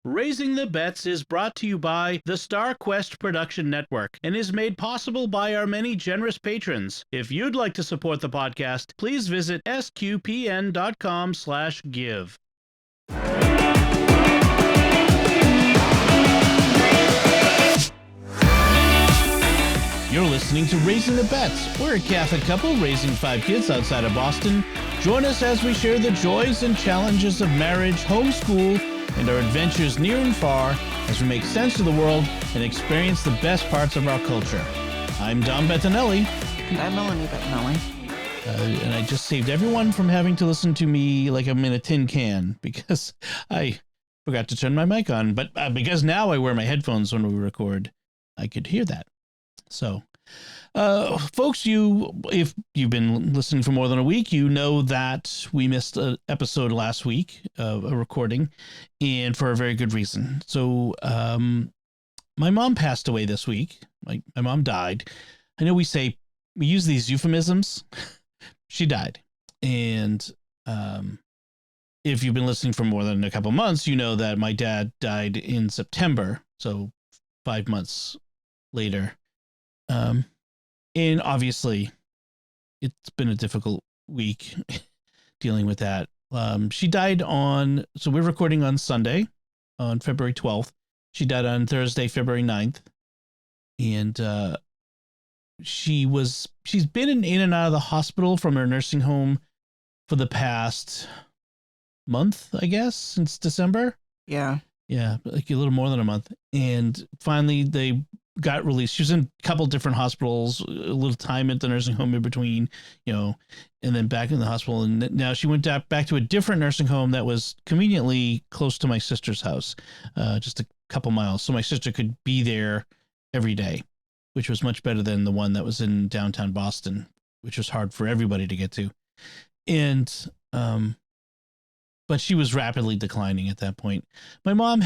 Raising the Bets is brought to you by the Star Quest Production Network and is made possible by our many generous patrons. If you'd like to support the podcast, please visit sqpn.com/give. You're listening to Raising the Bets. We're a Catholic couple raising 5 kids outside of Boston. Join us as we share the joys and challenges of marriage, homeschool, and our adventures near and far as we make sense of the world and experience the best parts of our culture. I'm Dom Bettinelli. And I'm Melanie Bettinelli. And I just saved everyone from having to listen to me like I'm in a tin can because I forgot to turn my mic on. But because now I wear my headphones when we record, I could hear that. So, folks, if you've been listening for more than a week, you know that we missed an episode last week of a recording, and for a very good reason. So, my mom passed away this week. My mom died. I know we use these euphemisms. She died. And if you've been listening for more than a couple months, you know that my dad died in September. So 5 months later. And obviously it's been a difficult week dealing with that. She died so we're recording on Sunday on February 12th. She died on Thursday, February 9th. And, she's been in and out of the hospital from her nursing home for the past month, I guess, since December. Yeah. Yeah. Like a little more than a month. And finally they got released. She was in a couple different hospitals, a little time at the nursing home in between, and then back in the hospital. And now she went back to a different nursing home that was conveniently close to my sister's house, just a couple miles. So my sister could be there every day, which was much better than the one that was in downtown Boston, which was hard for everybody to get to. And, but she was rapidly declining at that point. My mom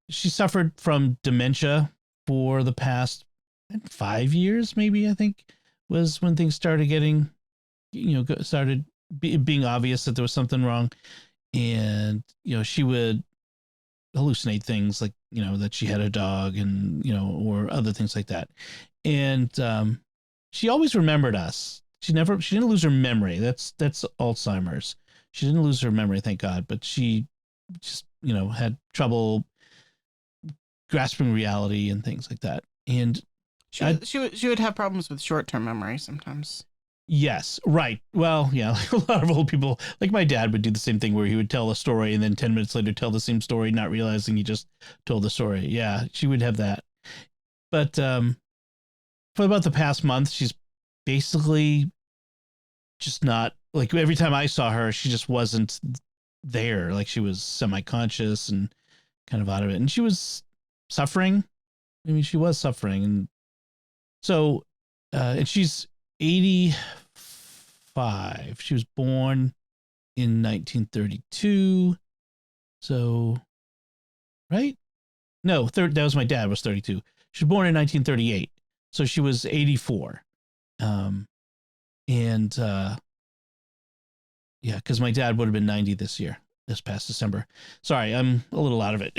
she suffered from dementia for the past 5 years, maybe, I think, was when things started getting, being obvious that there was something wrong. And, she would hallucinate things like, that she had a dog and, or other things like that. And she always remembered us. She didn't lose her memory. That's Alzheimer's. She didn't lose her memory, thank God, but she just, had trouble grasping reality and things like that. And she would have problems with short-term memory sometimes. Yes, right. Well, yeah, like a lot of old people, like my dad would do the same thing where he would tell a story and then 10 minutes later tell the same story, not realizing he just told the story. Yeah, she would have that. But for about the past month, she's basically just not, like, every time I saw her, she just wasn't there. Like, she was semi-conscious and kind of out of it. And she was suffering. I mean, she was suffering. And so, and she's 85. She was born in 1932. So, right? No, that was my dad, was 32. She was born in 1938. So she was 84. Yeah, because my dad would have been 90 this past December. Sorry, I'm a little out of it.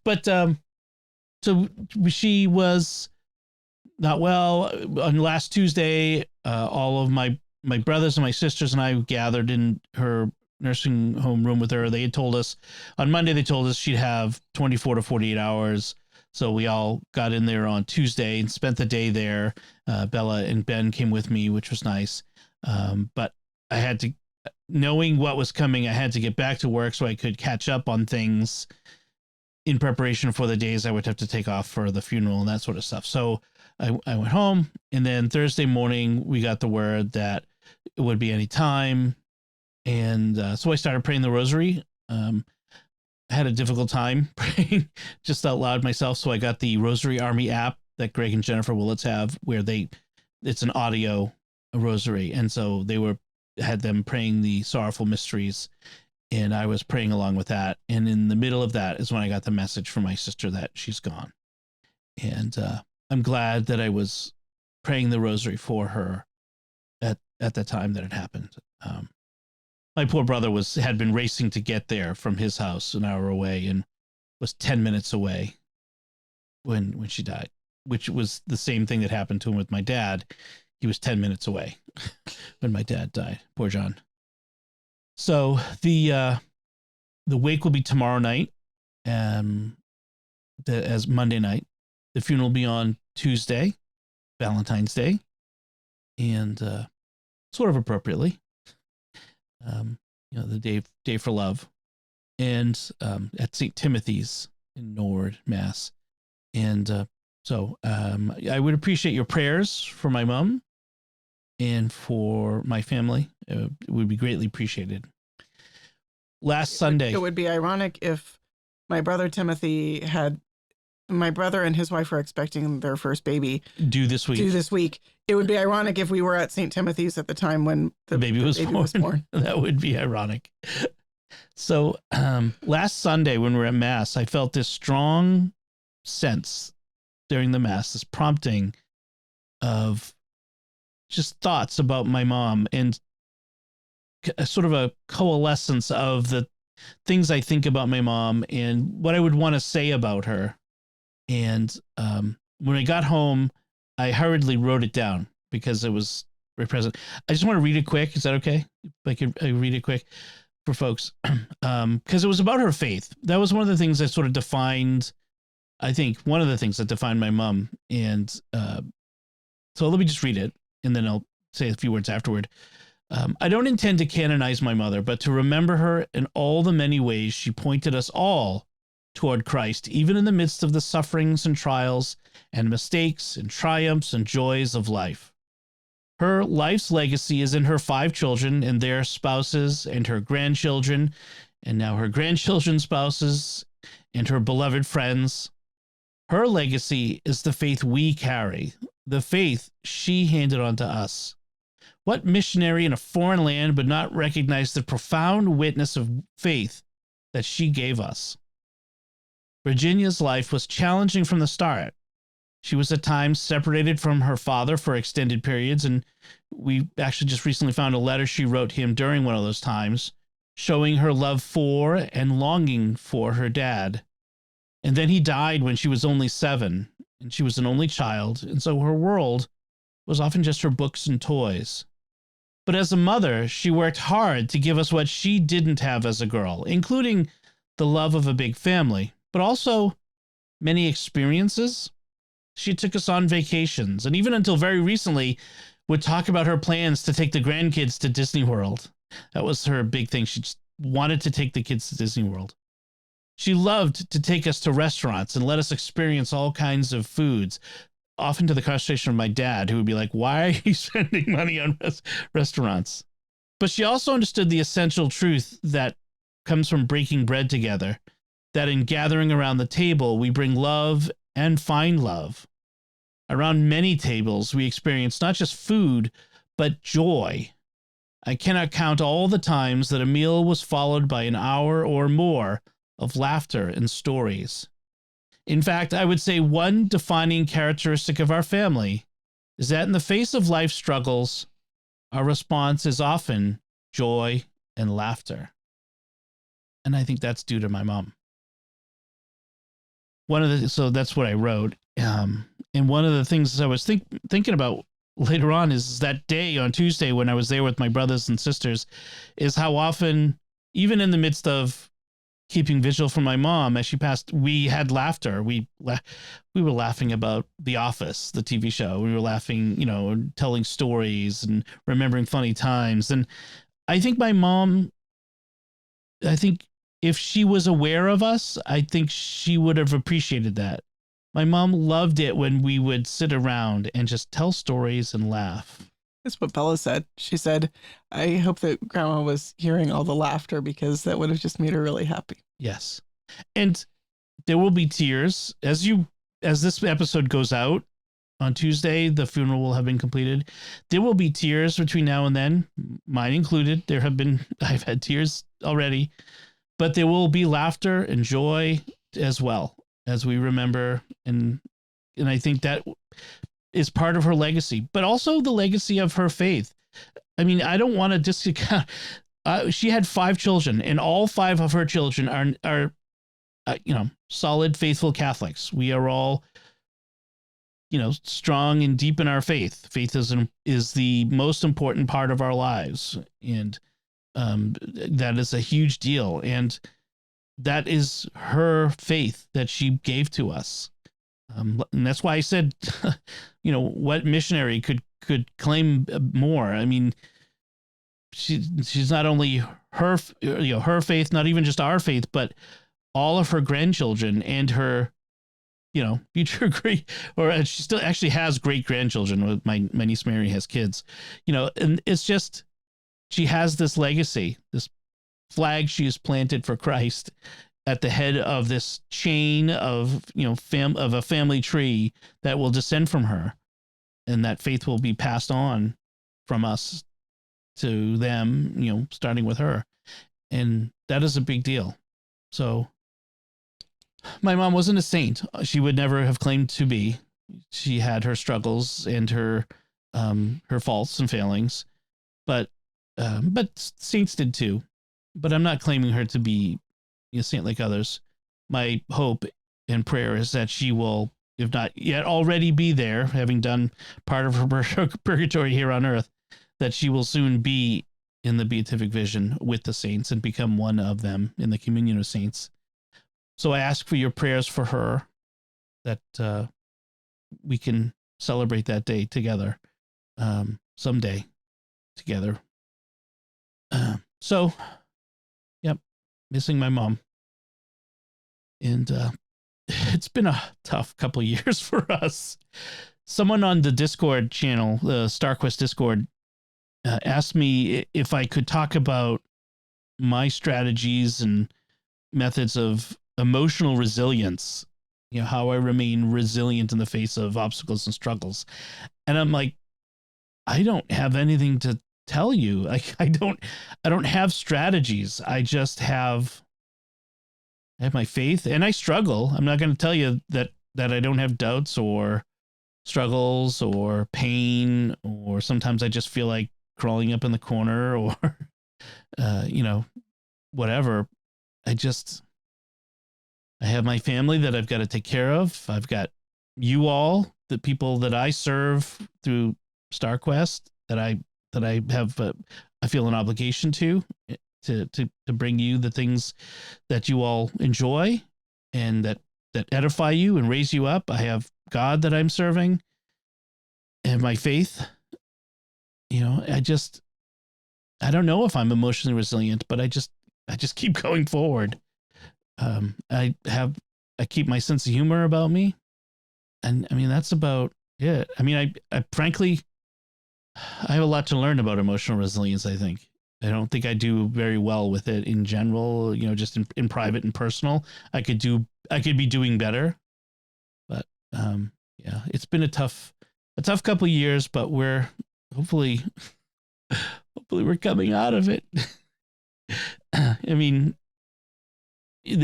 But, so she was not well. On last Tuesday, all of my brothers and my sisters and I gathered in her nursing home room with her. They had told us on Monday, they told us she'd have 24 to 48 hours. So we all got in there on Tuesday and spent the day there. Bella and Ben came with me, which was nice. But I had to, knowing what was coming, I had to get back to work so I could catch up on things in preparation for the days I would have to take off for the funeral and that sort of stuff. So I went home, and then Thursday morning we got the word that it would be any time. And so I started praying the rosary. I had a difficult time praying just out loud myself. So I got the Rosary Army app that Greg and Jennifer Willits have, where it's an audio rosary. And so had them praying the sorrowful mysteries, and I was praying along with that. And in the middle of that is when I got the message from my sister that she's gone. And I'm glad that I was praying the rosary for her at the time that it happened. My poor brother had been racing to get there from his house an hour away, and was 10 minutes away when she died, which was the same thing that happened to him with my dad. He was 10 minutes away when my dad died. Poor John. So the wake will be tomorrow night, as Monday night. The funeral will be on Tuesday, Valentine's Day, and sort of appropriately, the day for love, and at St. Timothy's in Norwood, Mass. And so I would appreciate your prayers for my mom and for my family. It would be greatly appreciated. Last Sunday. It would be ironic if my brother and his wife are expecting their first baby Due this week. It would be ironic if we were at St. Timothy's at the time when the baby was born. That would be ironic. So last Sunday when we were at Mass, I felt this strong sense during the Mass, this prompting of just thoughts about my mom and sort of a coalescence of the things I think about my mom and what I would want to say about her. And when I got home, I hurriedly wrote it down because it was very present. I just want to read it quick. Is that okay? If I could read it quick for folks. Because it was about her faith. That was one of the things that sort of defined, I think, one of the things that defined my mom. And so let me just read it, and then I'll say a few words afterward. I don't intend to canonize my mother, but to remember her in all the many ways she pointed us all toward Christ, even in the midst of the sufferings and trials and mistakes and triumphs and joys of life. Her life's legacy is in her 5 children and their spouses and her grandchildren, and now her grandchildren's spouses and her beloved friends. Her legacy is the faith we carry, the faith she handed on to us. What missionary in a foreign land would not recognize the profound witness of faith that she gave us? Virginia's life was challenging from the start. She was at times separated from her father for extended periods, and we actually just recently found a letter she wrote him during one of those times, showing her love for and longing for her dad. And then he died when she was only 7, and she was an only child, and so her world was often just her books and toys. But as a mother, she worked hard to give us what she didn't have as a girl, including the love of a big family, but also many experiences. She took us on vacations, and even until very recently would talk about her plans to take the grandkids to Disney World. That was her big thing. She just wanted to take the kids to Disney World. She loved to take us to restaurants and let us experience all kinds of foods, often to the frustration of my dad, who would be like, why are you spending money on restaurants? But she also understood the essential truth that comes from breaking bread together, that in gathering around the table, we bring love and find love. Around many tables, we experience not just food, but joy. I cannot count all the times that a meal was followed by an hour or more of laughter and stories. In fact, I would say one defining characteristic of our family is that in the face of life struggles, our response is often joy and laughter. And I think that's due to my mom. So that's what I wrote. And one of the things I was thinking about later on is that day on Tuesday when I was there with my brothers and sisters, is how often, even in the midst of keeping vigil for my mom as she passed, we had laughter. We were laughing about The Office, the TV show. We were laughing, telling stories and remembering funny times. And I think my mom, if she was aware of us, I think she would have appreciated that. My mom loved it when we would sit around and just tell stories and laugh. That's what Bella said. She said, I hope that Grandma was hearing all the laughter because that would have just made her really happy. Yes. And there will be tears as this episode goes out on Tuesday. The funeral will have been completed. There will be tears between now and then, mine included. I've had tears already, but there will be laughter and joy as well as we remember. And I think that is part of her legacy, but also the legacy of her faith. I mean, I don't want to discount. She had 5 children, and all 5 of her children are solid, faithful Catholics. We are all, strong and deep in our faith. Faith is the most important part of our lives. And that is a huge deal. And that is her faith that she gave to us. And that's why I said, what missionary could claim more? I mean, she's not only her faith, not even just our faith, but all of her grandchildren and her, future great, or she still actually has great grandchildren. My niece Mary has kids, and it's just, she has this legacy, this flag she has planted for Christ at the head of this chain of, of a family tree that will descend from her, and that faith will be passed on from us to them, starting with her. And that is a big deal. So my mom wasn't a saint. She would never have claimed to be. She had her struggles and her faults and failings, but saints did too. But I'm not claiming her to be a saint like others. My hope and prayer is that she will, if not yet already be there, having done part of her purgatory here on earth, that she will soon be in the beatific vision with the saints and become one of them in the communion of saints. So I ask for your prayers for her, that we can celebrate that day together, someday together. So, yep, missing my mom. And it's been a tough couple of years for us. Someone on the Discord channel, the StarQuest Discord, asked me if I could talk about my strategies and methods of emotional resilience, how I remain resilient in the face of obstacles and struggles. And I'm like, I don't have anything to tell you. Like, I don't have strategies. I just have my faith, and I struggle. I'm not going to tell you that I don't have doubts or struggles or pain, or sometimes I just feel like crawling up in the corner, or whatever. I have my family that I've got to take care of. I've got you all, the people that I serve through StarQuest, that I have I feel an obligation to bring you the things that you all enjoy and that edify you and raise you up. I have God that I'm serving, and my faith. I don't know if I'm emotionally resilient, but I just keep going forward. I keep my sense of humor about me. And I mean, that's about it. I mean, I frankly, I have a lot to learn about emotional resilience. I think I don't think I do very well with it in general, just in private and personal. I could be doing better, but yeah, it's been a tough couple of years, but we're hopefully we're coming out of it. I mean,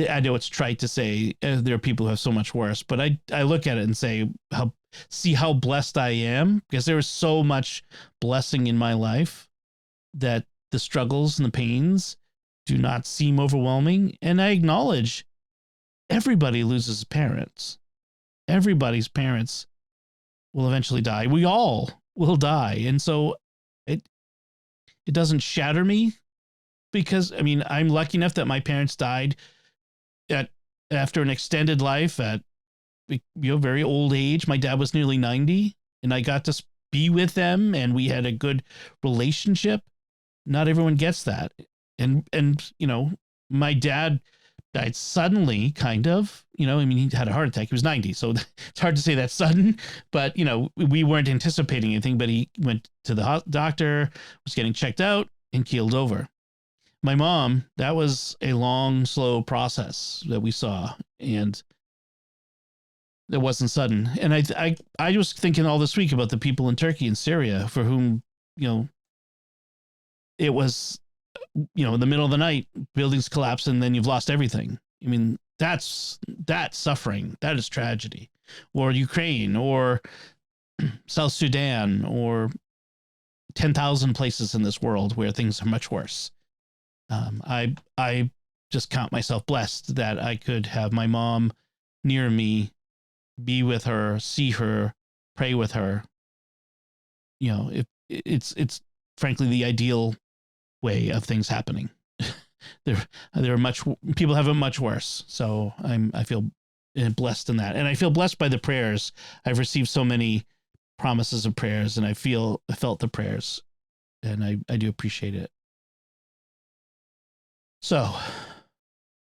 I know it's trite to say there are people who have so much worse, but I look at it and say see how blessed I am, because there is so much blessing in my life that the struggles and the pains do not seem overwhelming. And I acknowledge everybody loses parents. Everybody's parents will eventually die. We all will die. And so it doesn't shatter me, because I mean, I'm lucky enough that my parents died after an extended life at very old age. My dad was nearly 90, and I got to be with them, and we had a good relationship. Not everyone gets that. And my dad died suddenly, kind of. I mean, he had a heart attack. He was 90, so it's hard to say that's sudden. But we weren't anticipating anything. But he went to the doctor, was getting checked out, and keeled over. My mom, that was a long, slow process that we saw, and it wasn't sudden. And I was thinking all this week about the people in Turkey and Syria for whom it was in the middle of the night, buildings collapse, and then you've lost everything. I mean, that's suffering. That is tragedy. Or Ukraine, or South Sudan, or 10,000 places in this world where things are much worse. I just count myself blessed that I could have my mom near me, be with her, see her, pray with her. You know, it's frankly the ideal way of things happening. there are much people have it much worse. So I feel blessed in that, and I feel blessed by the prayers. I've received so many promises of prayers, and I felt the prayers, and I do appreciate it. So,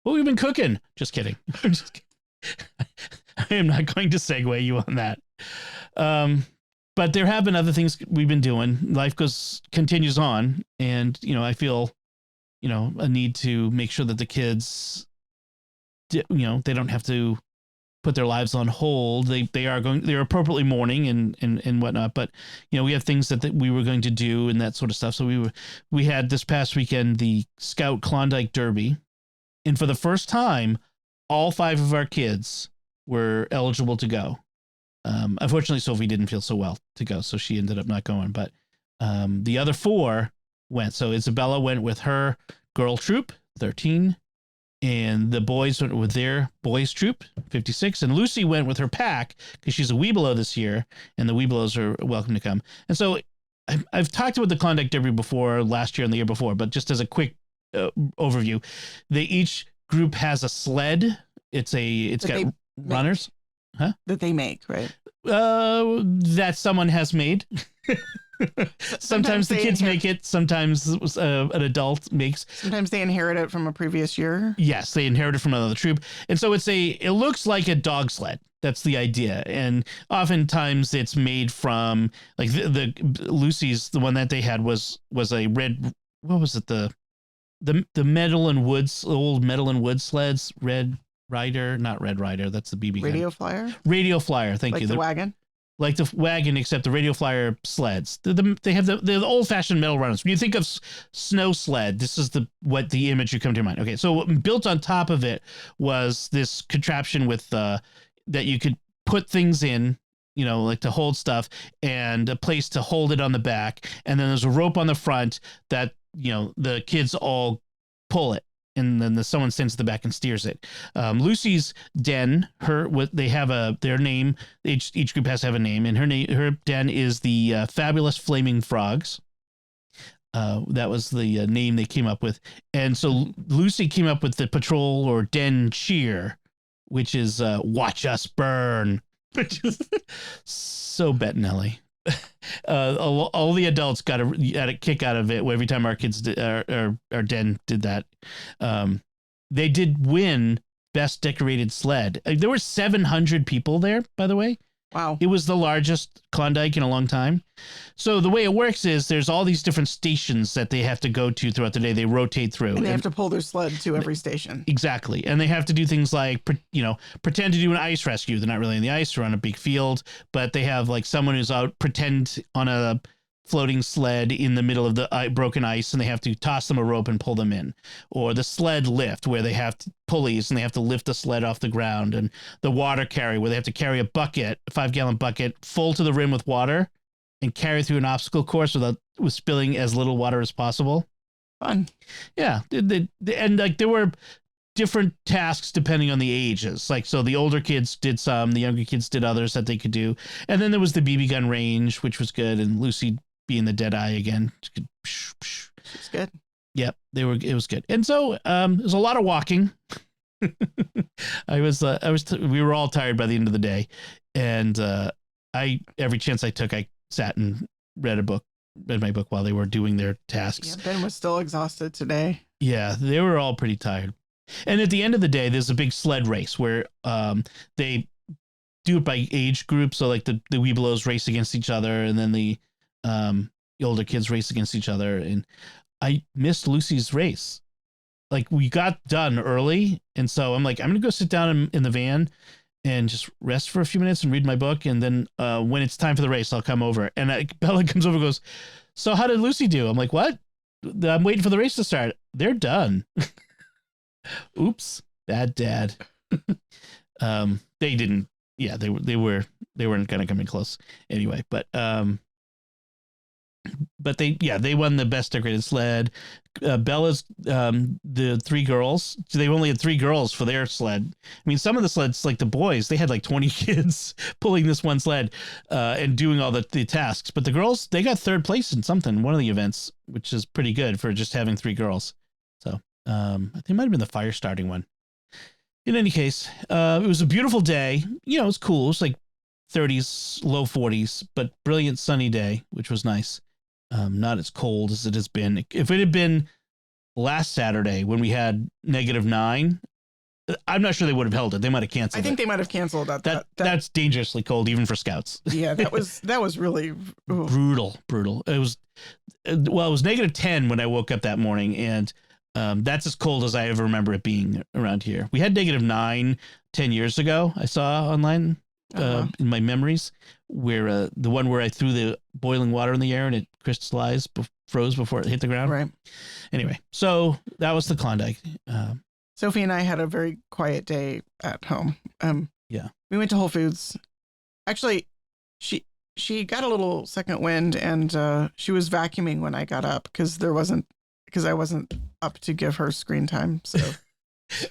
what we've been cooking? Just kidding. I'm just kidding. I am not going to segue you on that. But there have been other things we've been doing. Life continues on, and I feel a need to make sure that the kids, they don't have to put their lives on hold. They're appropriately mourning and whatnot, but we have things that we were going to do and that sort of stuff. So we had this past weekend the Scout Klondike Derby, and for the first time, all 5 of our kids were eligible to go. Unfortunately, Sophie didn't feel so well to go, so she ended up not going. But the other 4 went. So Isabella went with her girl troop, 13, and the boys went with their boys troop, 56, and Lucy went with her pack because she's a Webelow this year, and the Webelows are welcome to come. And so I've talked about the Klondike Derby before, last year and the year before, but just as a quick overview, each group has a sled. It's got runners. Huh? That they make, right? That someone has made. Sometimes the kids make it. Sometimes an adult makes. Sometimes they inherit it from a previous year. Yes, they inherit it from another troop, and so it looks like a dog sled. That's the idea, and oftentimes it's made from like the Lucy's. The one that they had was a red. What was it? The metal and woods, old metal and wood sleds. Red Rider, not Red Rider. That's the BB Radio gun. Flyer. Radio Flyer. Thank you. The wagon. Like the wagon, except the Radio Flyer sleds. They have the old fashioned metal runners. When you think of snow sled, this is the image you come to your mind. Okay, so built on top of it was this contraption with that you could put things in, like to hold stuff, and a place to hold it on the back, and then there's a rope on the front that the kids all pull it. And then someone stands at the back and steers it. Lucy's den, they have their name. Each group has to have a name, and her den is the Fabulous Flaming Frogs. That was the name they came up with. And so Lucy came up with the patrol or den cheer, which is "Watch Us Burn," which is so Bettinelli. All the adults got a kick out of it every time our kids our den did that. They did win best decorated sled. There were 700 people there, by the way. Wow. It was the largest Klondike in a long time. So the way it works is there's all these different stations that they have to go to throughout the day. They rotate through. And they have to pull their sled to every station. Exactly. And they have to do things like, pretend to do an ice rescue. They're not really in the ice or on a big field, but they have like someone who's out pretend on a floating sled in the middle of the broken ice, and they have to toss them a rope and pull them in. Or the sled lift, where they have pulleys and they have to lift the sled off the ground. And the water carry, where they have to carry a 5-gallon bucket full to the rim with water and carry through an obstacle course with spilling as little water as possible. Fun. Yeah. And like there were different tasks depending on the ages. Like, so the older kids did some, the younger kids did others that they could do. And then there was the BB gun range, which was good. And Lucy being the dead eye again. She's good. Yep. It was good. And so, there's a lot of walking. We were all tired by the end of the day. And, every chance I took, I sat and read my book while they were doing their tasks. Yeah, Ben was still exhausted today. Yeah, they were all pretty tired. And at the end of the day, there's a big sled race where they do it by age group. So like the Webelows race against each other, and then the older kids race against each other. And I missed Lucy's race. Like, we got done early, and so I'm like, I'm gonna go sit down in the van and just rest for a few minutes and read my book, and then when it's time for the race, I'll come over. And Bella comes over and goes, "So how did Lucy do?" I'm like, "What? I'm waiting for the race to start." They're done. Oops, bad dad. They didn't. Yeah, they weren't gonna come in close anyway. But but they won the best decorated sled. Bella's the three girls. They only had three girls for their sled. I mean, some of the sleds, like the boys, they had like 20 kids pulling this one sled and doing all the tasks. But the girls, they got third place in one of the events, which is pretty good for just having three girls. So I think it might have been the fire starting one. In any case, it was a beautiful day. You know, it was cool. It was like 30s, low 40s, but brilliant sunny day, which was nice. Not as cold as it has been. If it had been last Saturday when we had -9, I'm not sure they would have held it. They might have canceled. I think they might have canceled that. That's dangerously cold, even for scouts. Yeah, that was really brutal. It was it was -10 when I woke up that morning, and that's as cold as I ever remember it being around here. We had -9 10 years ago. I saw online in my memories, where the one where I threw the boiling water in the air and it crystallized, froze before it hit the ground. Right. Anyway, so that was the Klondike. Sophie and I had a very quiet day at home. Yeah. We went to Whole Foods. Actually, she got a little second wind, and she was vacuuming when I got up because I wasn't up to give her screen time. So.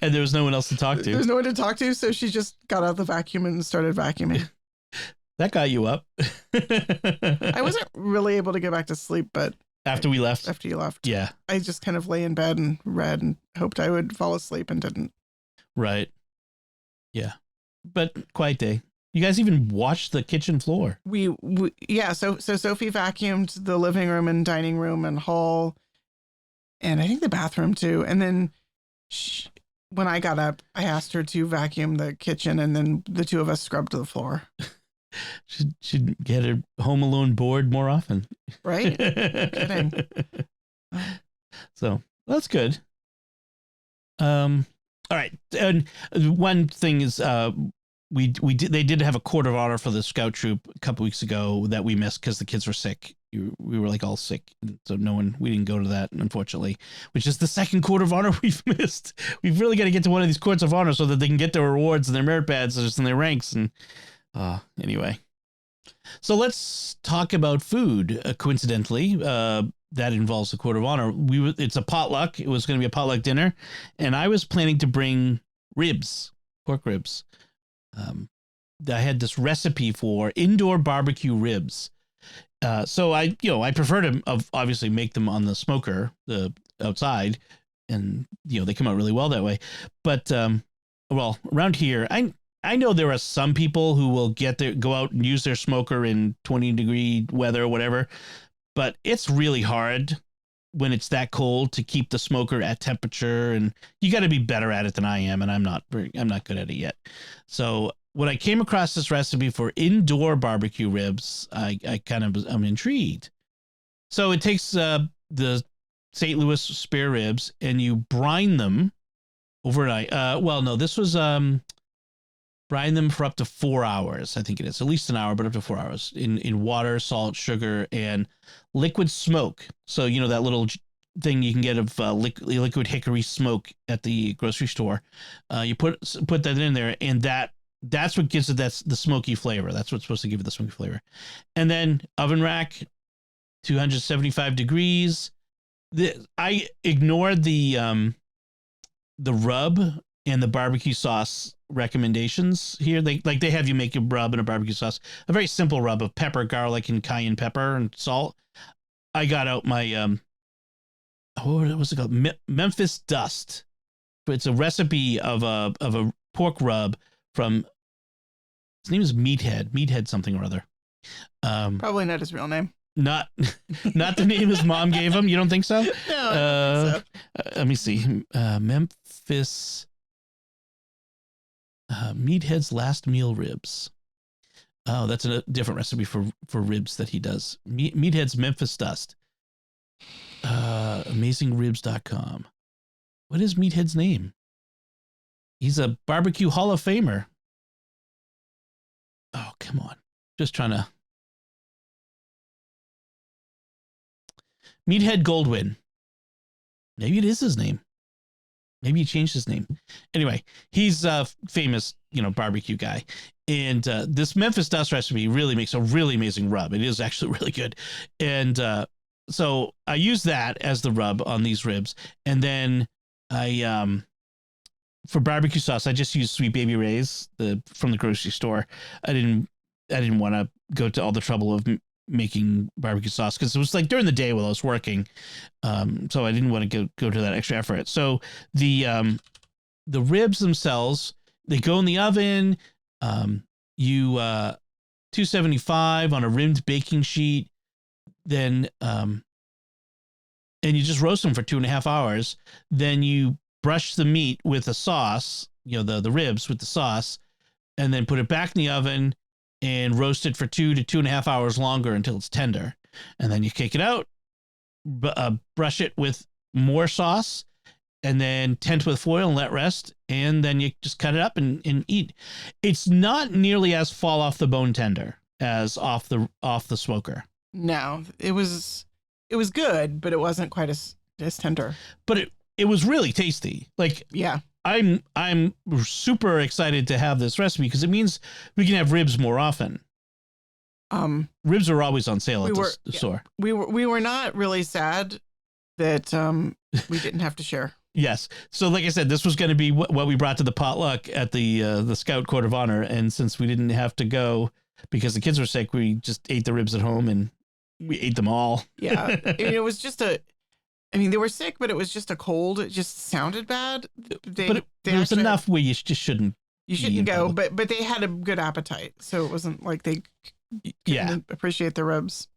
And there was no one else to talk to. There's no one to talk to, so she just got out the vacuum and started vacuuming. That got you up. I wasn't really able to get back to sleep, but after you left, yeah, I just kind of lay in bed and read and hoped I would fall asleep and didn't. Right. Yeah, but quiet day. You guys even washed the kitchen floor. Yeah. So Sophie vacuumed the living room and dining room and hall, and I think the bathroom too. And then when I got up, I asked her to vacuum the kitchen, and then the two of us scrubbed the floor. Should get her Home Alone board more often. Right? Kidding. So that's good. All right. And one thing is, they did have a court of honor for the scout troop a couple weeks ago that we missed because the kids were sick. We were like all sick, so we didn't go to that, unfortunately, which is the second court of honor we've missed. We've really got to get to one of these courts of honor so that they can get their rewards and their merit badges and their ranks. And anyway, so let's talk about food. Coincidentally, that involves the court of honor. It's a potluck. It was going to be a potluck dinner, and I was planning to bring pork ribs. I had this recipe for indoor barbecue ribs. So I prefer to obviously make them on the smoker, the outside, and they come out really well that way. But around here, I know there are some people who will go out and use their smoker in 20-degree weather or whatever, but it's really hard when it's that cold to keep the smoker at temperature, and you got to be better at it than I am, and I'm not good at it yet. So when I came across this recipe for indoor barbecue ribs, I'm intrigued. So it takes the St. Louis spare ribs, and you brine them overnight. This was brine them for up to 4 hours. I think it is at least an hour, but up to 4 hours in water, salt, sugar, and liquid smoke. So that little thing you can get of liquid hickory smoke at the grocery store. You put that in there, and that's what gives it the smoky flavor. That's what's supposed to give it the smoky flavor. And then oven rack, 275 degrees. I ignored the rub and the barbecue sauce recommendations here. They have you make a rub and a barbecue sauce, a very simple rub of pepper, garlic, and cayenne pepper and salt. I got out my what was it called? Memphis Dust. It's a recipe of a pork rub from, his name is Meathead something or other. Probably not his real name. Not the name his mom gave him. You don't think so? No. I don't think so. Let me see. Memphis Meathead's Last Meal Ribs. Oh, that's a different recipe for ribs that he does. Meathead's Memphis Dust. AmazingRibs.com. What is Meathead's name? He's a barbecue Hall of Famer. Oh, come on. Just trying to. Meathead Goldwyn. Maybe it is his name. Maybe he changed his name. Anyway, he's a famous, barbecue guy. And this Memphis Dust recipe really makes a really amazing rub. It is actually really good. And so I use that as the rub on these ribs. And then for barbecue sauce, I just use Sweet Baby Ray's from the grocery store. I didn't want to go to all the trouble of making barbecue sauce because it was like during the day while I was working. So I didn't want to go to that extra effort. So the ribs themselves, they go in the oven. 275 on a rimmed baking sheet. Then, and you just roast them for 2.5 hours. Then you brush the meat with a sauce, the ribs with the sauce, and then put it back in the oven and roast it for 2 to 2.5 hours longer until it's tender. And then you take it out, brush it with more sauce, and then tent with foil and let rest. And then you just cut it up and eat. It's not nearly as fall off the bone tender as off the smoker. No, it was good, but it wasn't quite as tender. But it was really tasty. Like, yeah, I'm super excited to have this recipe because it means we can have ribs more often. Ribs are always on sale at the store. We were not really sad that we didn't have to share. Yes. So like I said, this was going to be what we brought to the potluck at the Scout Court of Honor. And since we didn't have to go because the kids were sick, we just ate the ribs at home and we ate them all. Yeah. It was just they were sick, but it was just a cold. It just sounded bad. There was enough where you just shouldn't. You shouldn't go, but they had a good appetite. So it wasn't like they couldn't appreciate the ribs.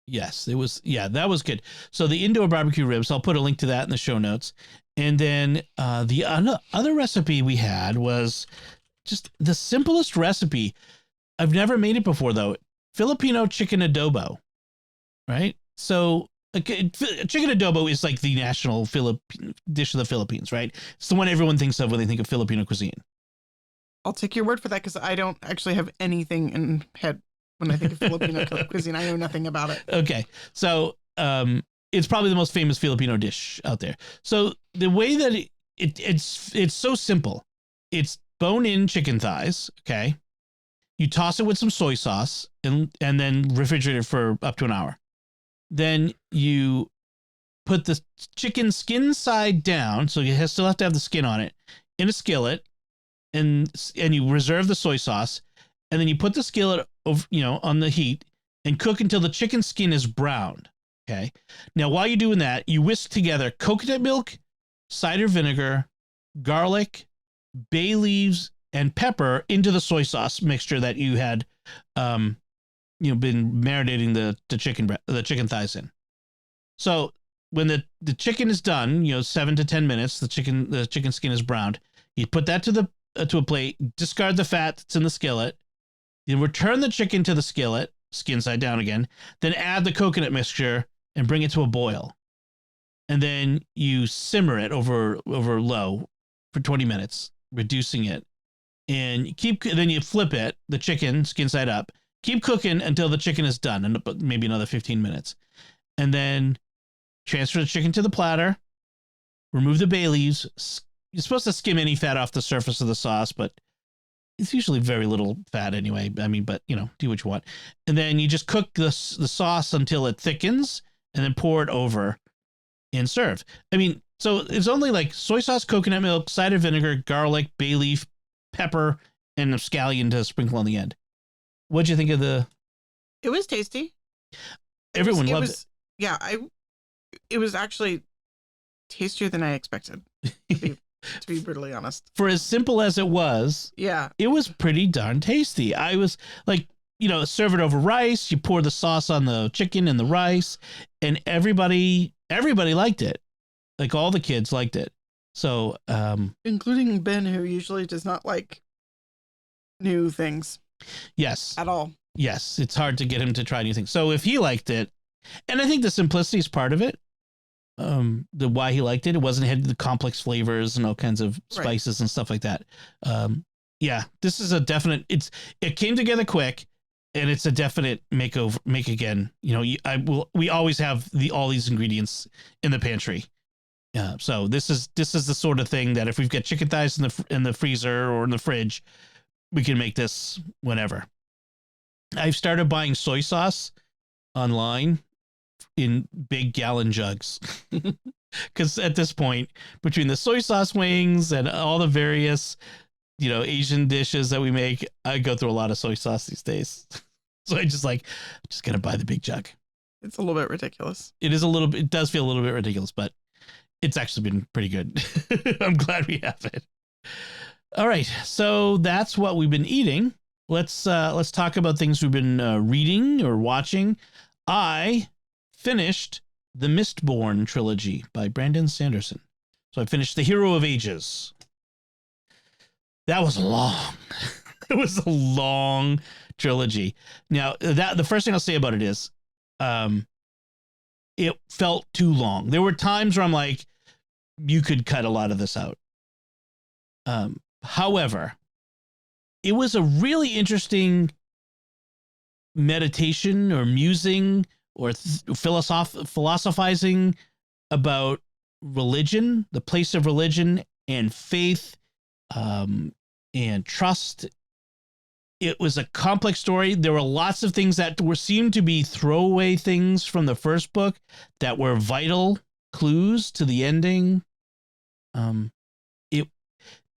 Yes, it was. Yeah, that was good. So the indoor barbecue ribs, I'll put a link to that in the show notes. And then the other recipe we had was just the simplest recipe. I've never made it before, though. Filipino chicken adobo, right? So chicken adobo is like the national dish of the Philippines, right? It's the one everyone thinks of when they think of Filipino cuisine. I'll take your word for that because I don't actually have anything in head when I think of Filipino cuisine. I know nothing about it. Okay. So it's probably the most famous Filipino dish out there. So the way that it's so simple. It's bone-in chicken thighs, okay? You toss it with some soy sauce and then refrigerate it for up to an hour. Then you put the chicken skin side down, so you still have to have the skin on it, in a skillet, and you reserve the soy sauce, and then you put the skillet over, on the heat and cook until the chicken skin is browned. Okay. Now, while you're doing that, you whisk together coconut milk, cider vinegar, garlic, bay leaves, and pepper into the soy sauce mixture that you had, been marinating the chicken thighs in. So when the chicken is done, 7 to 10 minutes, the chicken skin is browned. You put that to a plate, discard the fat that's in the skillet, then return the chicken to the skillet, skin side down again, then add the coconut mixture and bring it to a boil. And then you simmer it over low for 20 minutes, reducing it. And then you flip it, the chicken skin side up, keep cooking until the chicken is done, and maybe another 15 minutes. And then transfer the chicken to the platter, remove the bay leaves. You're supposed to skim any fat off the surface of the sauce, but it's usually very little fat anyway. But do what you want. And then you just cook the sauce until it thickens and then pour it over and serve. So it's only like soy sauce, coconut milk, cider vinegar, garlic, bay leaf, pepper, and a scallion to sprinkle on the end. What'd you think of It was tasty. Everyone loved it. Yeah, it was actually tastier than I expected, to be brutally honest. For as simple as it was, yeah, it was pretty darn tasty. I was like, serve it over rice. You pour the sauce on the chicken and the rice, and everybody liked it. Like all the kids liked it. So, including Ben, who usually does not like new things. Yes. At all. Yes. It's hard to get him to try new things. So if he liked it, and I think the simplicity is part of it, the why he liked it. It wasn't had the complex flavors and all kinds of spices and stuff like that. Yeah, this is a definite, it came together quick, and it's a definite make again. We always have all these ingredients in the pantry. So this is the sort of thing that if we've got chicken thighs in the freezer or in the fridge, we can make this whenever. I've started buying soy sauce online in big gallon jugs. Because at this point, between the soy sauce wings and all the various, Asian dishes that we make, I go through a lot of soy sauce these days. So I'm just gonna buy the big jug. It's a little bit ridiculous. It does feel a little bit ridiculous, but it's actually been pretty good. I'm glad we have it. All right, so that's what we've been eating. Let's talk about things we've been reading or watching. I finished the Mistborn trilogy by Brandon Sanderson. So I finished The Hero of Ages. That was long. It was a long trilogy. Now, the first thing I'll say about it is, it felt too long. There were times where I'm like, you could cut a lot of this out. However, it was a really interesting meditation or musing or philosophizing about religion, the place of religion and faith, and trust. It was a complex story. There were lots of things that seemed to be throwaway things from the first book that were vital clues to the ending.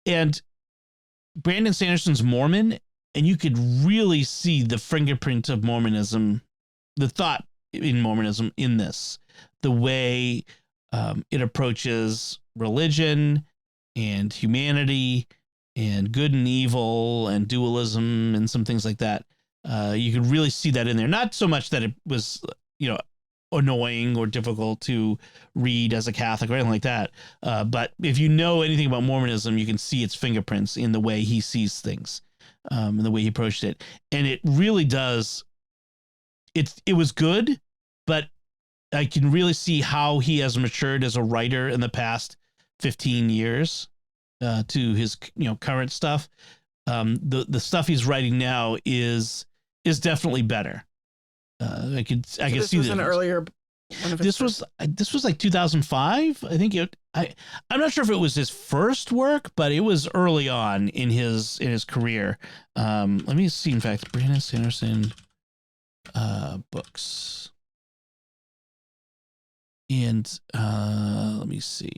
And Brandon Sanderson's Mormon, and you could really see the fingerprint of Mormonism, the thought in Mormonism in this, the way it approaches religion and humanity and good and evil and dualism and some things like that. You could really see that in there. Not so much that it was, annoying or difficult to read as a Catholic or anything like that. But if you know anything about Mormonism, you can see its fingerprints in the way he sees things, and the way he approached it. And it really does. It was good, but I can really see how he has matured as a writer in the past 15 years to his current stuff. The stuff he's writing now is definitely better. I can see this was an earlier one of his this was like 2005. I think I'm not sure if it was his first work, but it was early on in his career. Let me see. In fact, Brandon Sanderson books, and let me see.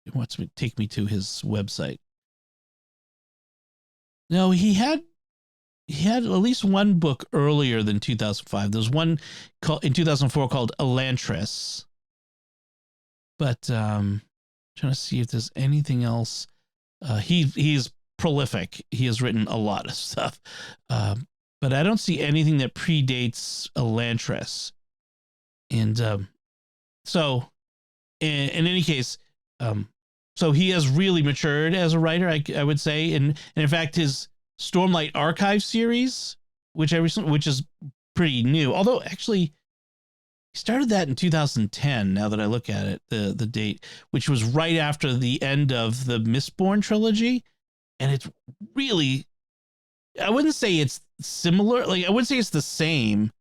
It wants to take me to his website. No, he had at least one book earlier than 2005. There was one in 2004 called Elantris. But trying to see if there's anything else. He's prolific. He has written a lot of stuff. But I don't see anything that predates Elantris. And so in any case, so he has really matured as a writer, I would say. And in fact, his Stormlight Archive series, which is pretty new. Although actually, he started that in 2010. Now that I look at it, the date, which was right after the end of the Mistborn trilogy, and it's really, I wouldn't say it's similar. Like I wouldn't say it's the same,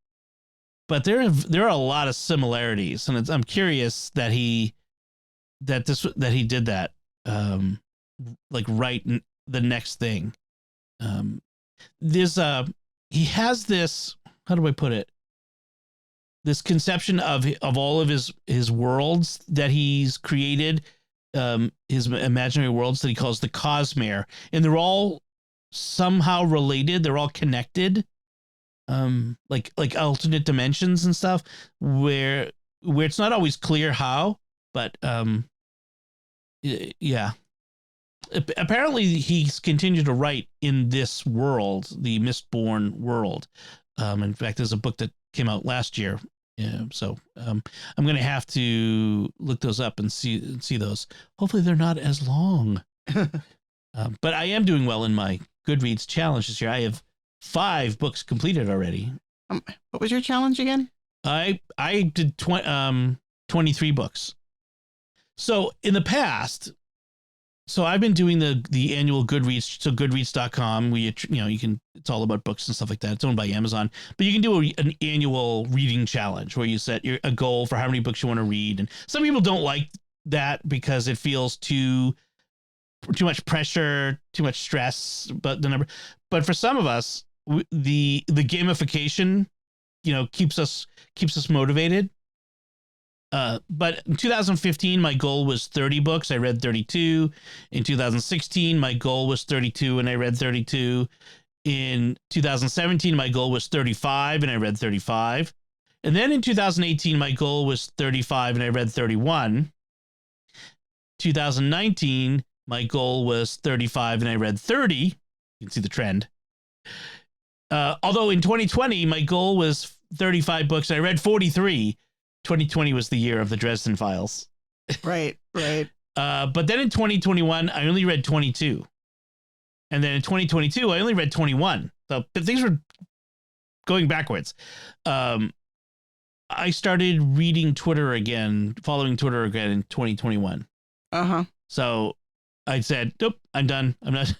but there are a lot of similarities, and I'm curious that he did that, like right the next thing. He has this, how do I put it? This conception of all of his worlds that he's created, his imaginary worlds that he calls the Cosmere, and they're all somehow related. They're all connected, like alternate dimensions and stuff, where it's not always clear how, but yeah. Apparently he's continued to write in this world, the Mistborn world. In fact, there's a book that came out last year. So I'm going to have to look those up and see those. Hopefully they're not as long. But I am doing well in my Goodreads challenge this year. I have 5 books completed already. What was your challenge again? I did 23 books. So in the past, so I've been doing the annual Goodreads, so goodreads.com, you can, it's all about books and stuff like that. It's owned by Amazon, but you can do an annual reading challenge where you set a goal for how many books you want to read. And some people don't like that because it feels too much pressure, too much stress. But for some of us, the gamification, keeps us motivated. But in 2015, my goal was 30 books. I read 32. In 2016, my goal was 32 and I read 32. In 2017, my goal was 35 and I read 35. And then in 2018, my goal was 35 and I read 31. 2019, my goal was 35 and I read 30. You can see the trend. Although in 2020, my goal was 35 books. I read 43. 2020 was the year of the Dresden Files. Right. But then in 2021, I only read 22. And then in 2022, I only read 21. So things were going backwards. I started reading Twitter again, following Twitter again in 2021. Uh-huh. So I said, nope, I'm done. I'm not.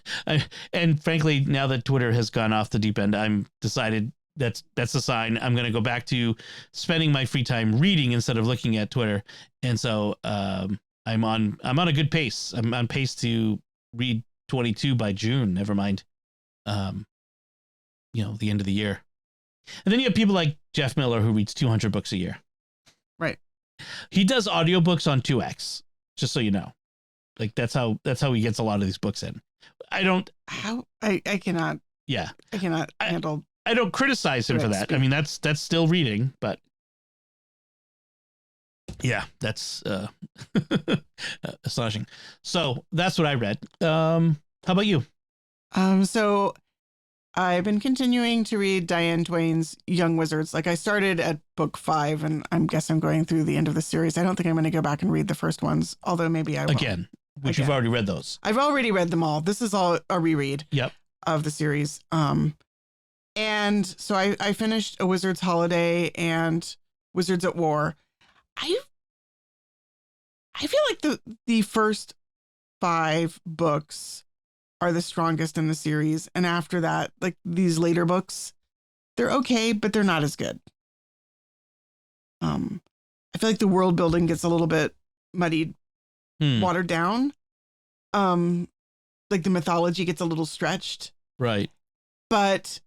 And frankly, now that Twitter has gone off the deep end, I'm decided that's a sign. I'm going to go back to spending my free time reading instead of looking at Twitter. And so I'm on a good pace. I'm on pace to read 22 by June. Never mind, the end of the year. And then you have people like Jeff Miller who reads 200 books a year. Right. He does audiobooks on 2x, just so you know. Like that's how he gets a lot of these books in. I cannot. Yeah. I cannot handle. I don't criticize him for that. I mean, that's still reading, but yeah, that's astonishing. So that's what I read. How about you? So I've been continuing to read Diane Duane's Young Wizards. Like I started at book 5 and I'm going through the end of the series. I don't think I'm going to go back and read the first ones, although maybe I will. Again, you've already read those. I've already read them all. This is all a reread. Yep. Of the series. And so I finished A Wizard's Holiday and Wizards at War. I feel like the first 5 books are the strongest in the series. And after that, like these later books, they're okay, but they're not as good. I feel like the world building gets a little bit muddied, watered down. Like the mythology gets a little stretched. Right. But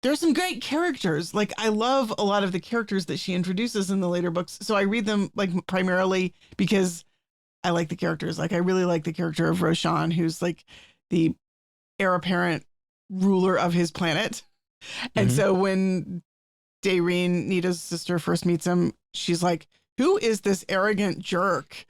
there's some great characters. Like I love a lot of the characters that she introduces in the later books. So I read them like primarily because I like the characters. Like I really like the character of Roshan, who's like the heir apparent ruler of his planet. And so when Dayreen, Nita's sister, first meets him, she's like, who is this arrogant jerk?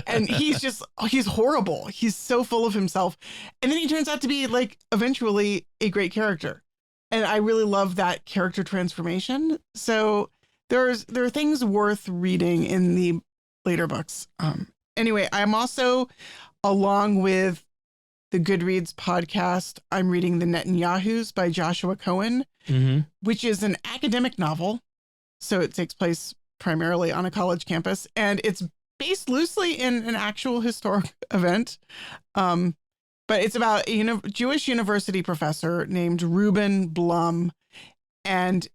And he's horrible. He's so full of himself. And then he turns out to be like eventually a great character. And I really love that character transformation. So there are things worth reading in the later books. Anyway, I'm also, along with the Goodreads podcast, I'm reading The Netanyahus by Joshua Cohen, which is an academic novel. So it takes place primarily on a college campus, and it's based loosely in an actual historic event. But it's about a Jewish university professor named Reuben Blum, and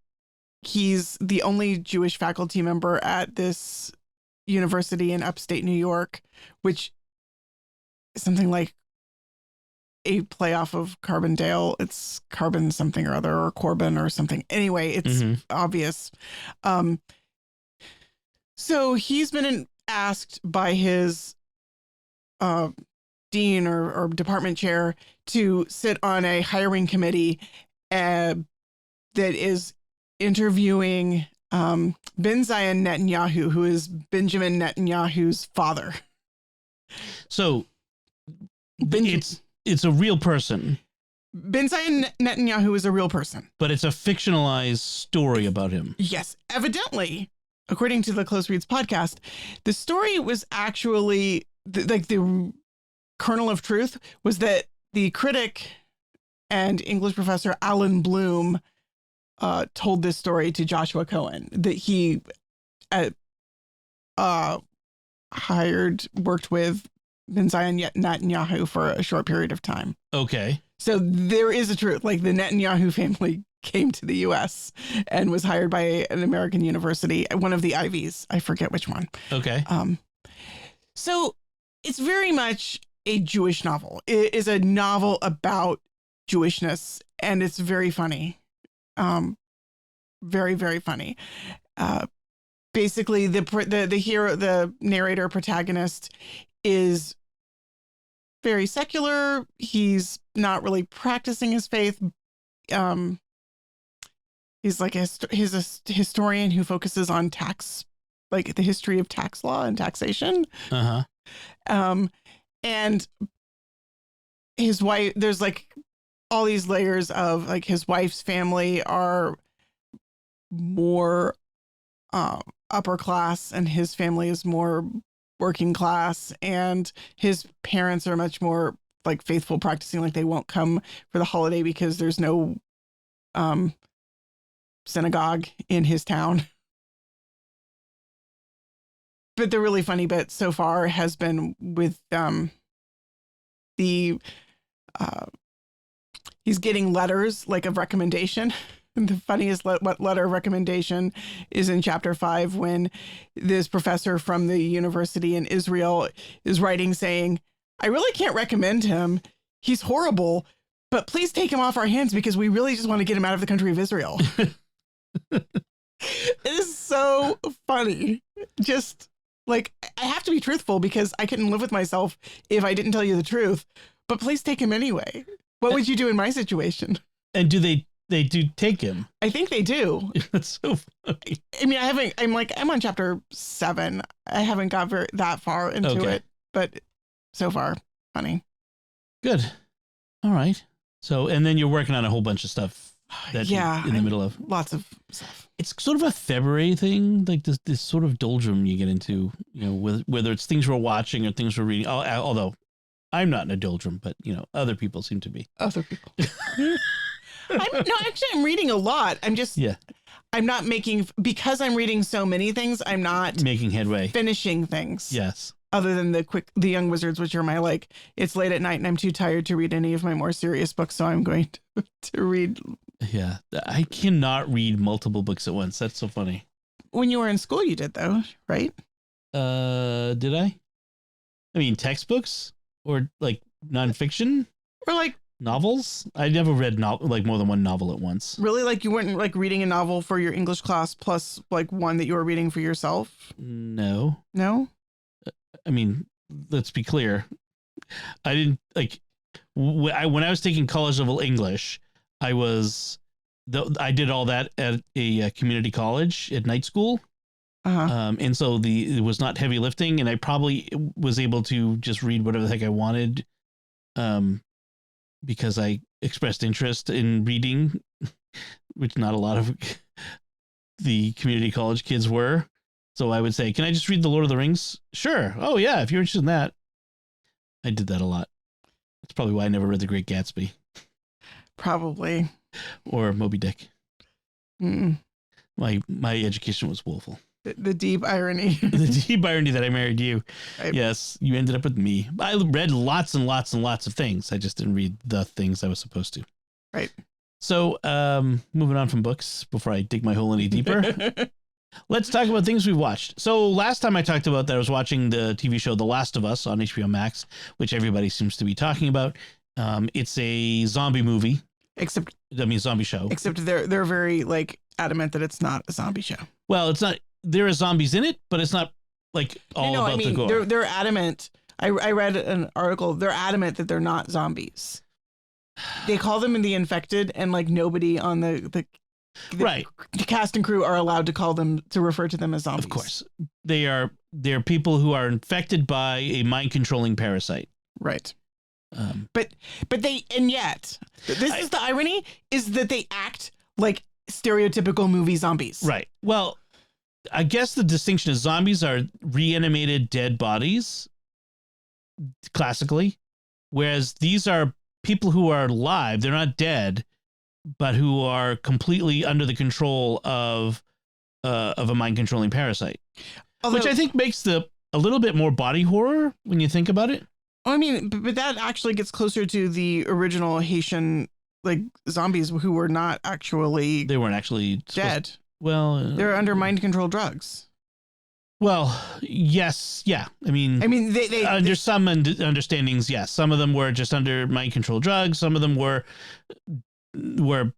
he's the only Jewish faculty member at this university in upstate New York, which is something like a playoff of Carbondale. It's Carbon something or other, or Corbin or something. Anyway, it's obvious. So he's been asked by his dean or department chair to sit on a hiring committee that is interviewing Ben Zion Netanyahu, who is Benjamin Netanyahu's father. So it's a real person. Ben Zion Netanyahu is a real person. But it's a fictionalized story about him. Yes. Evidently, according to the Close Reads podcast, the story was actually the kernel of truth was that the critic and English professor Alan Bloom told this story to Joshua Cohen, that he worked with Ben Zion Netanyahu for a short period of time. Okay. So there is a truth. Like the Netanyahu family came to the U.S. and was hired by an American university, one of the Ivies. I forget which one. Okay. So it's very much a Jewish novel. It is a novel about Jewishness, and it's very funny. Very, very funny. Basically, the hero, the narrator protagonist, is very secular. He's not really practicing his faith. He's like he's a historian who focuses on tax, like the history of tax law and taxation. And his wife, there's like all these layers of like his wife's family are more upper class and his family is more working class, and his parents are much more like faithful, practicing, like they won't come for the holiday because there's no synagogue in his town. But the really funny bit so far has been with he's getting letters like of recommendation. The funniest letter of recommendation is in chapter 5 when this professor from the university in Israel is writing saying, I really can't recommend him. He's horrible, but please take him off our hands because we really just want to get him out of the country of Israel. It is so funny. Just like, I have to be truthful because I couldn't live with myself if I didn't tell you the truth, but please take him anyway. What would you do in my situation? And do they do take him? I think they do. That's so funny. I mean, I'm on chapter 7. I haven't got that far into it, but so far, funny. Good. All right. So, and then you're working on a whole bunch of stuff that you're in the middle of. Lots of stuff. It's sort of a February thing, like this sort of doldrum you get into, you know, whether it's things we're watching or things we're reading. Although I'm not in a doldrum, but you know, other people seem to be. Other people. I'm reading a lot. I'm not making, because I'm reading so many things, I'm not making headway, finishing things. Yes. Other than the Young Wizards, which are my, like, it's late at night and I'm too tired to read any of my more serious books. So I'm going to read. Yeah. I cannot read multiple books at once. That's so funny. When you were in school, you did though, right? Did I? I mean, textbooks or like nonfiction or like novels. I never read like more than one novel at once. Really? Like you weren't like reading a novel for your English class plus like one that you were reading for yourself? No. I mean, let's be clear. I didn't like when I was taking college level English, I did all that at a community college at night school. And so it was not heavy lifting, and I probably was able to just read whatever the heck I wanted. Because I expressed interest in reading, which not a lot of the community college kids were. So I would say, can I just read The Lord of the Rings? Sure. Oh, yeah. If you're interested in that. I did that a lot. That's probably why I never read The Great Gatsby. Probably. Or Moby Dick. My education was woeful. The deep irony. The deep irony that I married you. Right. Yes, you ended up with me. I read lots and lots and lots of things. I just didn't read the things I was supposed to. Right. So, moving on from books before I dig my hole any deeper, let's talk about things we've watched. So last time I talked about that, I was watching the TV show The Last of Us on HBO Max, which everybody seems to be talking about. It's a zombie movie. Zombie show. Except they're very like adamant that it's not a zombie show. Well, it's not. There are zombies in it, but it's not like all about the gore. They're adamant. I read an article. They're adamant that they're not zombies. They call them the infected, and like nobody on the cast and crew are allowed to refer to them as zombies. Of course, they're people who are infected by a mind controlling parasite. Right. But yet this is the irony, is that they act like stereotypical movie zombies. Right. Well, I guess the distinction is zombies are reanimated dead bodies, classically, whereas these are people who are alive. They're not dead, but who are completely under the control of a mind controlling parasite, which I think makes a little bit more body horror when you think about it. I mean, but that actually gets closer to the original Haitian like zombies who were not actually. They weren't actually dead. Well, they're under mind control drugs. Well, yes, yeah. I mean, they under some understandings, yes. Some of them were just under mind control drugs. Some of them were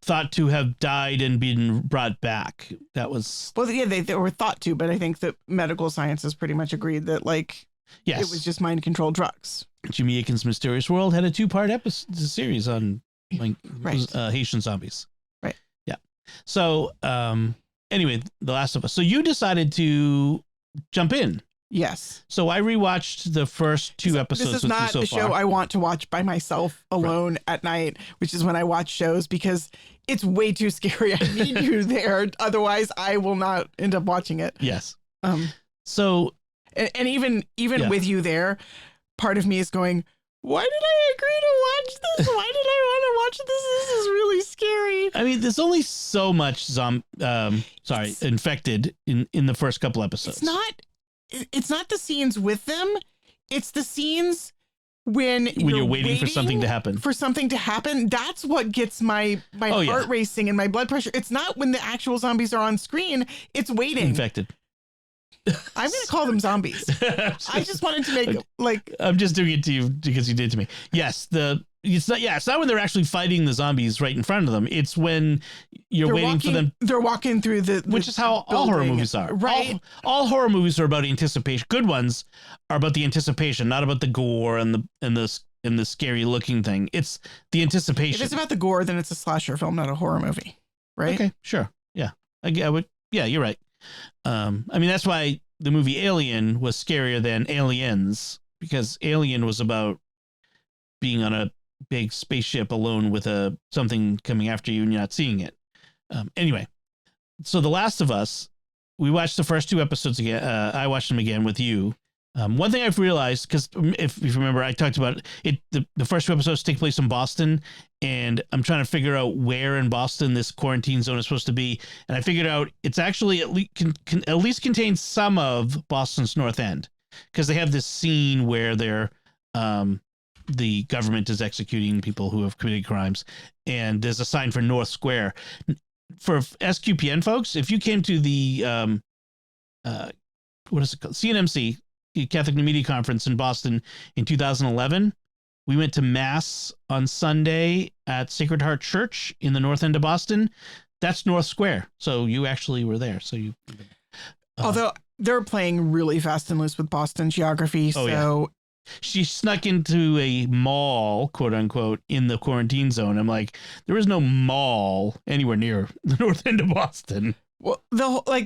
thought to have died and been brought back. That was they were thought to, but I think that medical science has pretty much agreed that yes, it was just mind control drugs. Jimmy Akin's Mysterious World had a 2-part series on right. Haitian zombies. Right. Yeah. So anyway, The Last of Us. So you decided to jump in. Yes. So I rewatched the first 2 episodes. This is not the show I want to watch by myself alone at night, which is when I watch shows, because it's way too scary. I need you there. Otherwise, I will not end up watching it. Yes. So, and even with you there, part of me is going, why did I agree to watch this? Why did I want to watch this? This is really scary. I mean, there's only so much infected in the first couple episodes. It's not the scenes with them. It's the scenes when you're waiting for something to happen. That's what gets my heart racing and my blood pressure. It's not when the actual zombies are on screen. It's waiting. Infected. I'm going to call them zombies. I just wanted to make I'm just doing it to you because you did it to me. Yes, it's not when they're actually fighting the zombies right in front of them. It's when you're waiting for them. They're walking through which is how all horror movies are. Right. All horror movies are about anticipation. Good ones are about the anticipation, not about the gore and the scary looking thing. It's the anticipation. If it's about the gore, then it's a slasher film, not a horror movie. Right? Okay, sure. Yeah. I would. Yeah, you're right. I mean, that's why the movie Alien was scarier than Aliens, because Alien was about being on a big spaceship alone with something coming after you and you're not seeing it. Anyway, so The Last of Us, we watched the first 2 episodes again. I watched them again with you. One thing I've realized, because if you remember, I talked about it, the first 2 episodes take place in Boston, and I'm trying to figure out where in Boston this quarantine zone is supposed to be. And I figured out it's actually at least contains some of Boston's North End, because they have this scene where the government is executing people who have committed crimes, and there's a sign for North Square. For SQPN folks, if you came to the what is it called, CNMC, Catholic New Media Conference in Boston in 2011, we went to Mass on Sunday at Sacred Heart Church in the North End of Boston. That's North Square. So you actually were there. So you. Although they're playing really fast and loose with Boston geography. So she snuck into a mall, quote unquote, in the quarantine zone. I'm like, there is no mall anywhere near the North End of Boston. Well,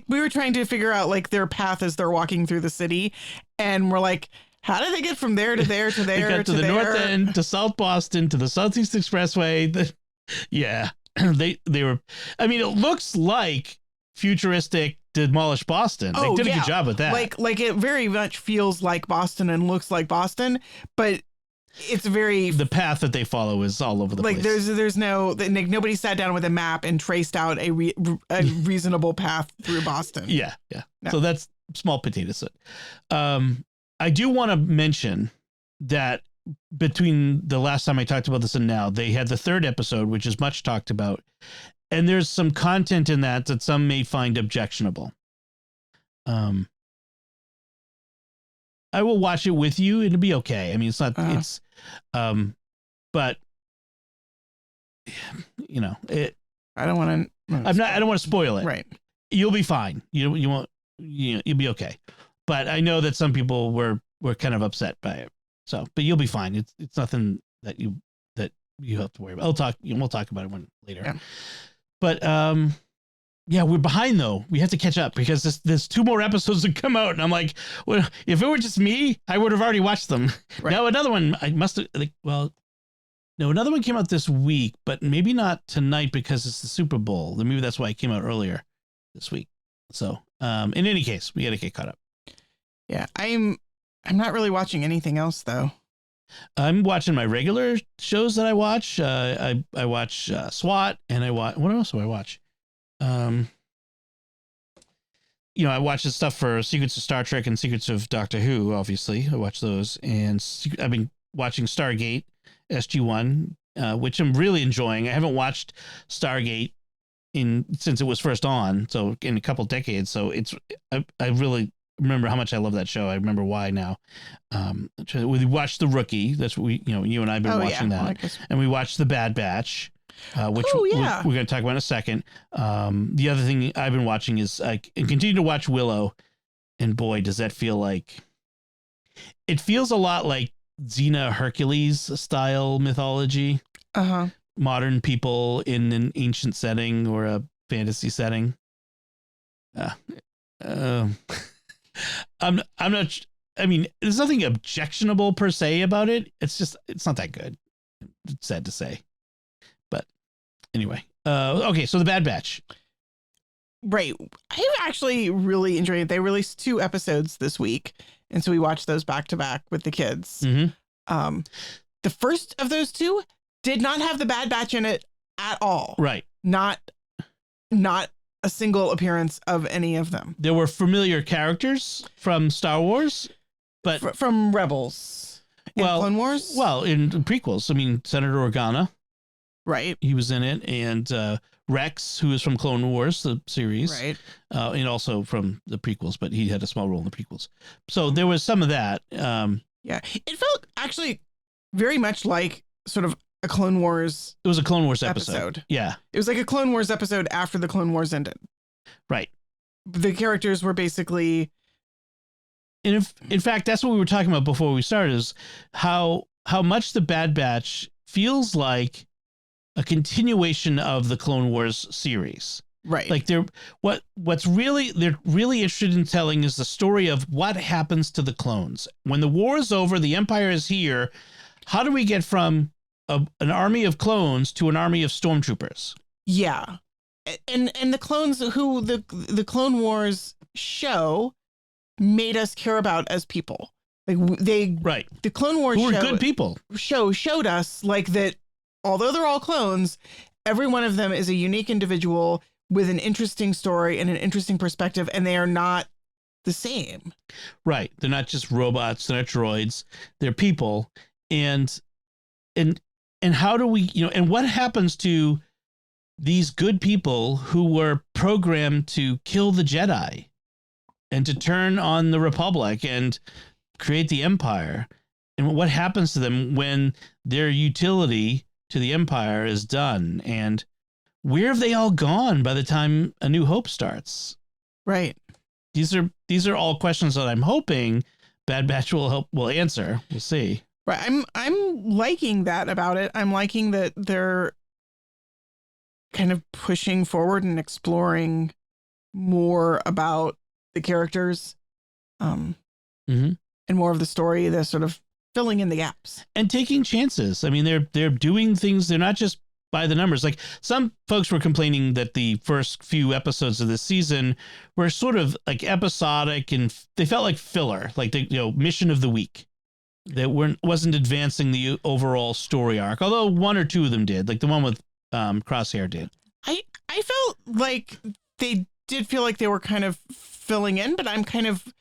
we were trying to figure out their path as they're walking through the city, and we're like, how did they get from there to there to there? They got to the North End, to South Boston, to the Southeast Expressway. Yeah, they were. I mean, it looks like futuristic demolished Boston. They did a good job with that. Like it very much feels like Boston and looks like Boston, but it's very, the path that they follow is all over the place. There's no, nobody sat down with a map and traced out a reasonable path through Boston. Yeah. No. So that's small potatoes. I do want to mention that between the last time I talked about this and now, they had the 3rd episode, which is much talked about, and there's some content in that some may find objectionable. I will watch it with you. It'll be okay. I mean, it's not, but I don't want to, I don't want to spoil it. Right. You'll be fine. You won't, you'll be okay. But I know that some people were kind of upset by it. So, but you'll be fine. It's nothing that you have to worry about. We'll talk about it later. Yeah. But, we're behind though. We have to catch up because there's 2 more episodes to come out. And I'm like, well, if it were just me, I would have already watched them. Right. Now another one, I must have, another one came out this week, but maybe not tonight because it's the Super Bowl. Maybe that's why it came out earlier this week. So, in any case, we got to get caught up. Yeah. I'm not really watching anything else though. I'm watching my regular shows that I watch. I watch SWAT, and I watch, what else do I watch? I watch the stuff for Secrets of Star Trek and Secrets of Doctor Who, obviously. I watch those. And I've been watching Stargate SG-1, which I'm really enjoying. I haven't watched Stargate since it was first on, so in a couple decades. So I really remember how much I love that show. I remember why now. We watched The Rookie. That's what you and I have been watching that. And we watched The Bad Batch, which we're going to talk about in a second. The other thing I've been watching is I continue to watch Willow, and boy, does that feel like, it feels a lot like Xena Hercules style mythology. Modern people in an ancient setting or a fantasy setting. I'm not. I mean, there's nothing objectionable per se about it. It's just, it's not that good. It's sad to say, but anyway. Okay, so The Bad Batch. Right. I actually really enjoyed it. They released 2 episodes this week, and so we watched those back to back with the kids. The first of those 2 did not have the Bad Batch in it at all. Right. Not a single appearance of any of them. There were familiar characters from Star Wars, but from Rebels. Clone Wars. Well, in prequels, I mean, Senator Organa. Right. He was in it, and Rex, who is from Clone Wars, the series. Right. And also from the prequels, but he had a small role in the prequels. So there was some of that. Yeah. It felt actually very much like sort of a Clone Wars. It was a Clone Wars episode. Yeah. It was like a Clone Wars episode after the Clone Wars ended. Right. The characters were basically. And in fact, that's what we were talking about before we started, is how much the Bad Batch feels like a continuation of the Clone Wars series. Right. Like they're really interested in telling is the story of what happens to the clones. When the war is over, the Empire is here. How do we get from an army of clones to an army of stormtroopers? Yeah. And the clones who the Clone Wars show made us care about as people. Like the Clone Wars who were good people showed us like that, although they're all clones, every one of them is a unique individual with an interesting story and an interesting perspective, and they are not the same. Right. They're not just robots, they're not droids, they're people. And how do we, and what happens to these good people who were programmed to kill the Jedi and to turn on the Republic and create the Empire? And what happens to them when their utility to the Empire is done? And where have they all gone by the time A New Hope starts? Right. These are all questions that I'm hoping Bad Batch will answer. We'll see. Right. I'm liking that about it. I'm liking that they're kind of pushing forward and exploring more about the characters, and more of the story. They're sort of filling in the gaps and taking chances. I mean, they're doing things. They're not just by the numbers. Like some folks were complaining that the first few episodes of this season were sort of like episodic and they felt like filler, like the mission of the week. That wasn't advancing the overall story arc, although 1 or 2 of them did, like the one with Crosshair did. I felt like they did feel like they were kind of filling in, but I'm kind of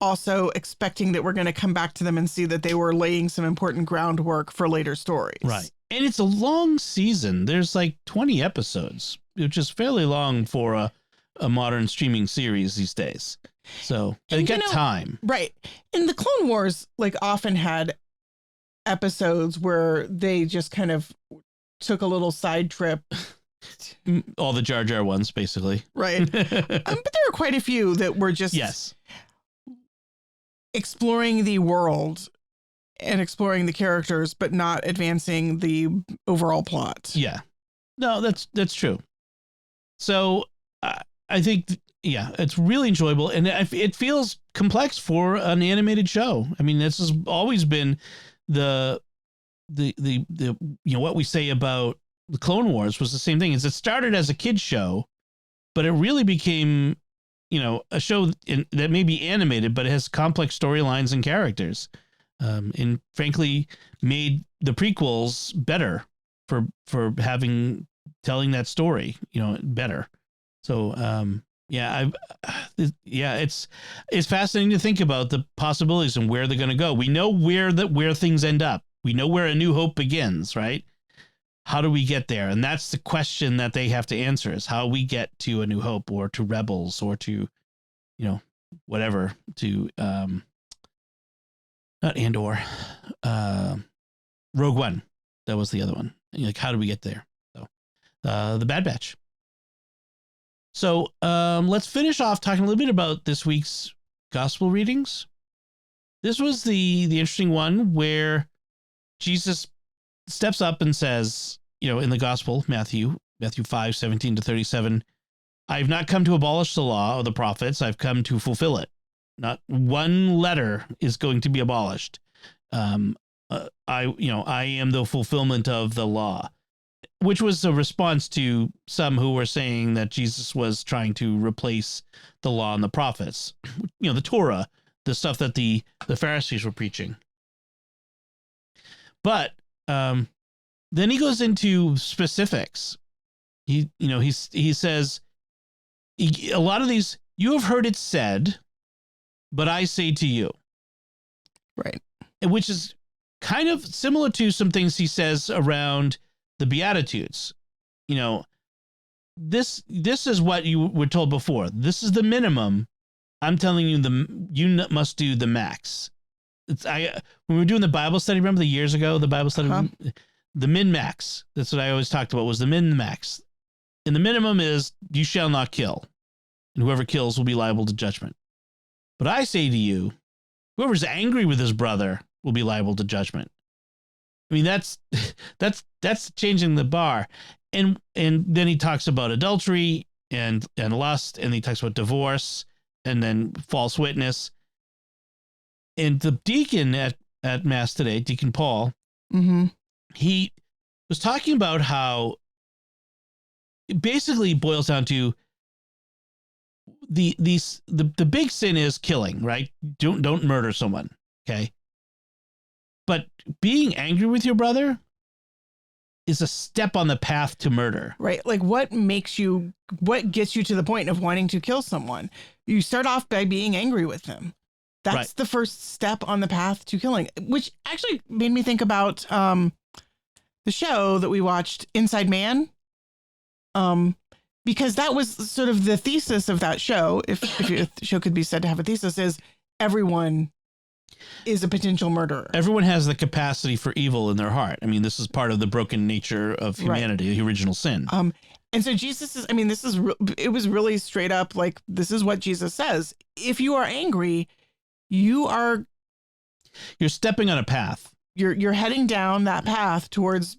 also expecting that we're going to come back to them and see that they were laying some important groundwork for later stories. Right. And it's a long season. There's like 20 episodes, which is fairly long for a modern streaming series these days. So they got time. Right. And the Clone Wars like often had episodes where they just kind of took a little side trip. All the Jar Jar ones, basically. Right. But there were quite a few that were just exploring the world and exploring the characters, but not advancing the overall plot. Yeah. No, that's true. So I think, it's really enjoyable, and it feels complex for an animated show. I mean, this has always been the what we say about the Clone Wars was the same thing. Is it started as a kid's show, but it really became, a show that may be animated, but it has complex storylines and characters, and frankly made the prequels better for telling that story, better. So, it's fascinating to think about the possibilities and where they're going to go. We know where things end up. We know where A New Hope begins, right? How do we get there? And that's the question that they have to answer, is how we get to A New Hope or to Rebels or to, whatever to not Andor, Rogue One. That was the other one. Like, how did we get there? So, the Bad Batch. So, let's finish off talking a little bit about this week's gospel readings. This was the interesting one where Jesus steps up and says, in the gospel, Matthew 5:17-37, I've not come to abolish the law or the prophets. I've come to fulfill it. Not one letter is going to be abolished. I am the fulfillment of the law, which was a response to some who were saying that Jesus was trying to replace the law and the prophets, the Torah, the stuff that the Pharisees were preaching. But then he goes into specifics. He says, a lot of these, you have heard it said, but I say to you. Right. Which is kind of similar to some things he says around the Beatitudes. This is what you were told before. This is the minimum. I'm telling you, you must do the max. When we were doing the Bible study, remember the years ago, the Bible study, the min-max. That's what I always talked about, was the min-max. And the minimum is, you shall not kill. And whoever kills will be liable to judgment. But I say to you, whoever's angry with his brother will be liable to judgment. I mean, that's changing the bar. And then he talks about adultery and lust, and he talks about divorce and then false witness. And the deacon at Mass today, Deacon Paul, he was talking about how it basically boils down to the big sin is killing, right? Don't murder someone, okay? But being angry with your brother is a step on the path to murder. Right. Like, what gets you to the point of wanting to kill someone? You start off by being angry with them. That's right. The first step on the path to killing, which actually made me think about the show that we watched, Inside Man. Because that was sort of the thesis of that show. If the show could be said to have a thesis, is everyone is a potential murderer. Everyone has the capacity for evil in their heart. I mean, this is part of the broken nature of humanity, the original sin. And so Jesus is, it was really straight up, like, this is what Jesus says. If you are angry, you're stepping on a path. You're heading down that path towards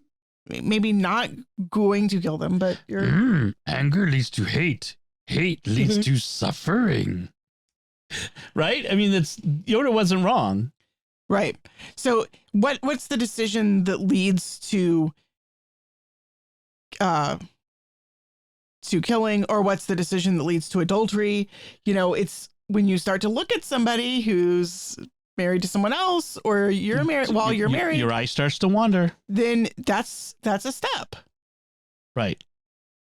maybe not going to kill them, but you're anger leads to hate. Hate leads to suffering. Right? I mean, Yoda wasn't wrong. Right. So what's the decision that leads to killing, or what's the decision that leads to adultery? It's when you start to look at somebody who's married to someone else, or you're married while you're married, your eye starts to wander. Then that's a step. Right.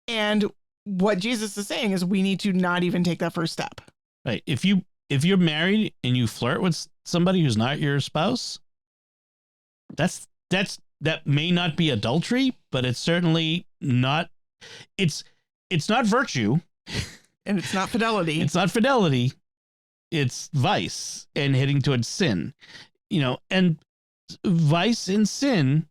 And what Jesus is saying is we need to not even take that first step. Right. If you're married and you flirt with somebody who's not your spouse, that may not be adultery, but it's certainly not. It's not virtue, and it's not fidelity. It's not fidelity. It's vice and heading towards sin. And vice and sin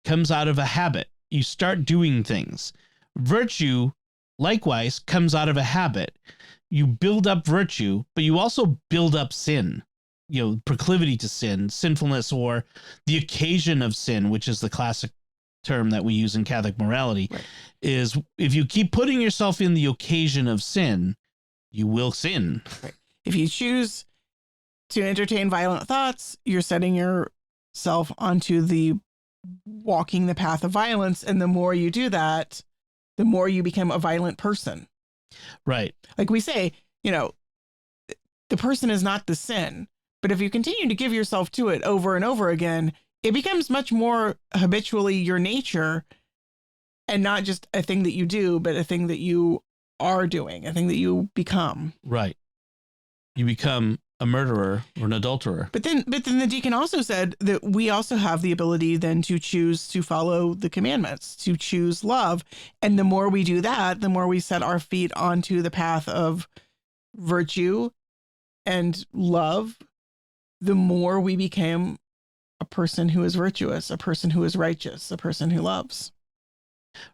comes out of a habit. You start doing things. Virtue, likewise, comes out of a habit. You build up virtue, but you also build up sin, proclivity to sin, sinfulness, or the occasion of sin, which is the classic term that we use in Catholic morality, right. Is if you keep putting yourself in the occasion of sin, you will sin. Right. If you choose to entertain violent thoughts, you're setting yourself onto walking the path of violence. And the more you do that, the more you become a violent person. Right. Like we say, the person is not the sin, but if you continue to give yourself to it over and over again, it becomes much more habitually your nature, and not just a thing that you do, but a thing that you are doing, a thing that you become. Right. You become a murderer or an adulterer. But then the deacon also said that we also have the ability then to choose to follow the commandments, to choose love. And the more we do that, the more we set our feet onto the path of virtue and love, the more we became a person who is virtuous, a person who is righteous, a person who loves.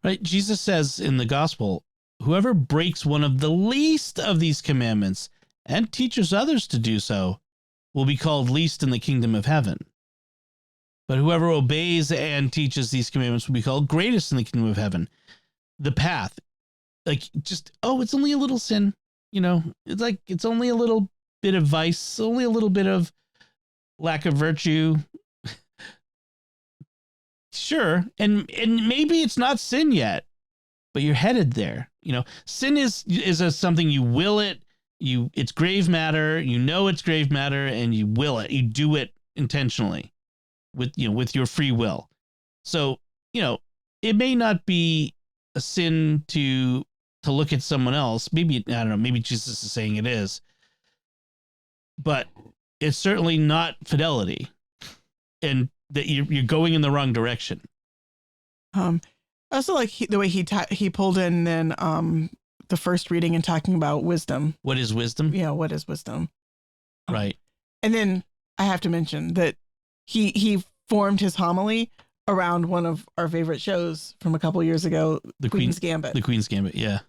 Right. Jesus says in the gospel, whoever breaks one of the least of these commandments and teaches others to do so will be called least in the kingdom of heaven. But whoever obeys and teaches these commandments will be called greatest in the kingdom of heaven. The path, like just, it's only a little sin, it's like, it's only a little bit of vice, only a little bit of lack of virtue. Sure. And maybe it's not sin yet, but you're headed there. Sin is something you will it, it's grave matter, it's grave matter, and you will it, you do it intentionally with your free will. So, it may not be a sin to look at someone else. Maybe, I don't know, maybe Jesus is saying it is, but it's certainly not fidelity, and that you're going in the wrong direction. I also like the way he pulled in then the first reading and talking about wisdom. What is wisdom? Yeah, what is wisdom? Right. And then I have to mention that he formed his homily around one of our favorite shows from a couple years ago, The Queen's Gambit. The Queen's Gambit, yeah.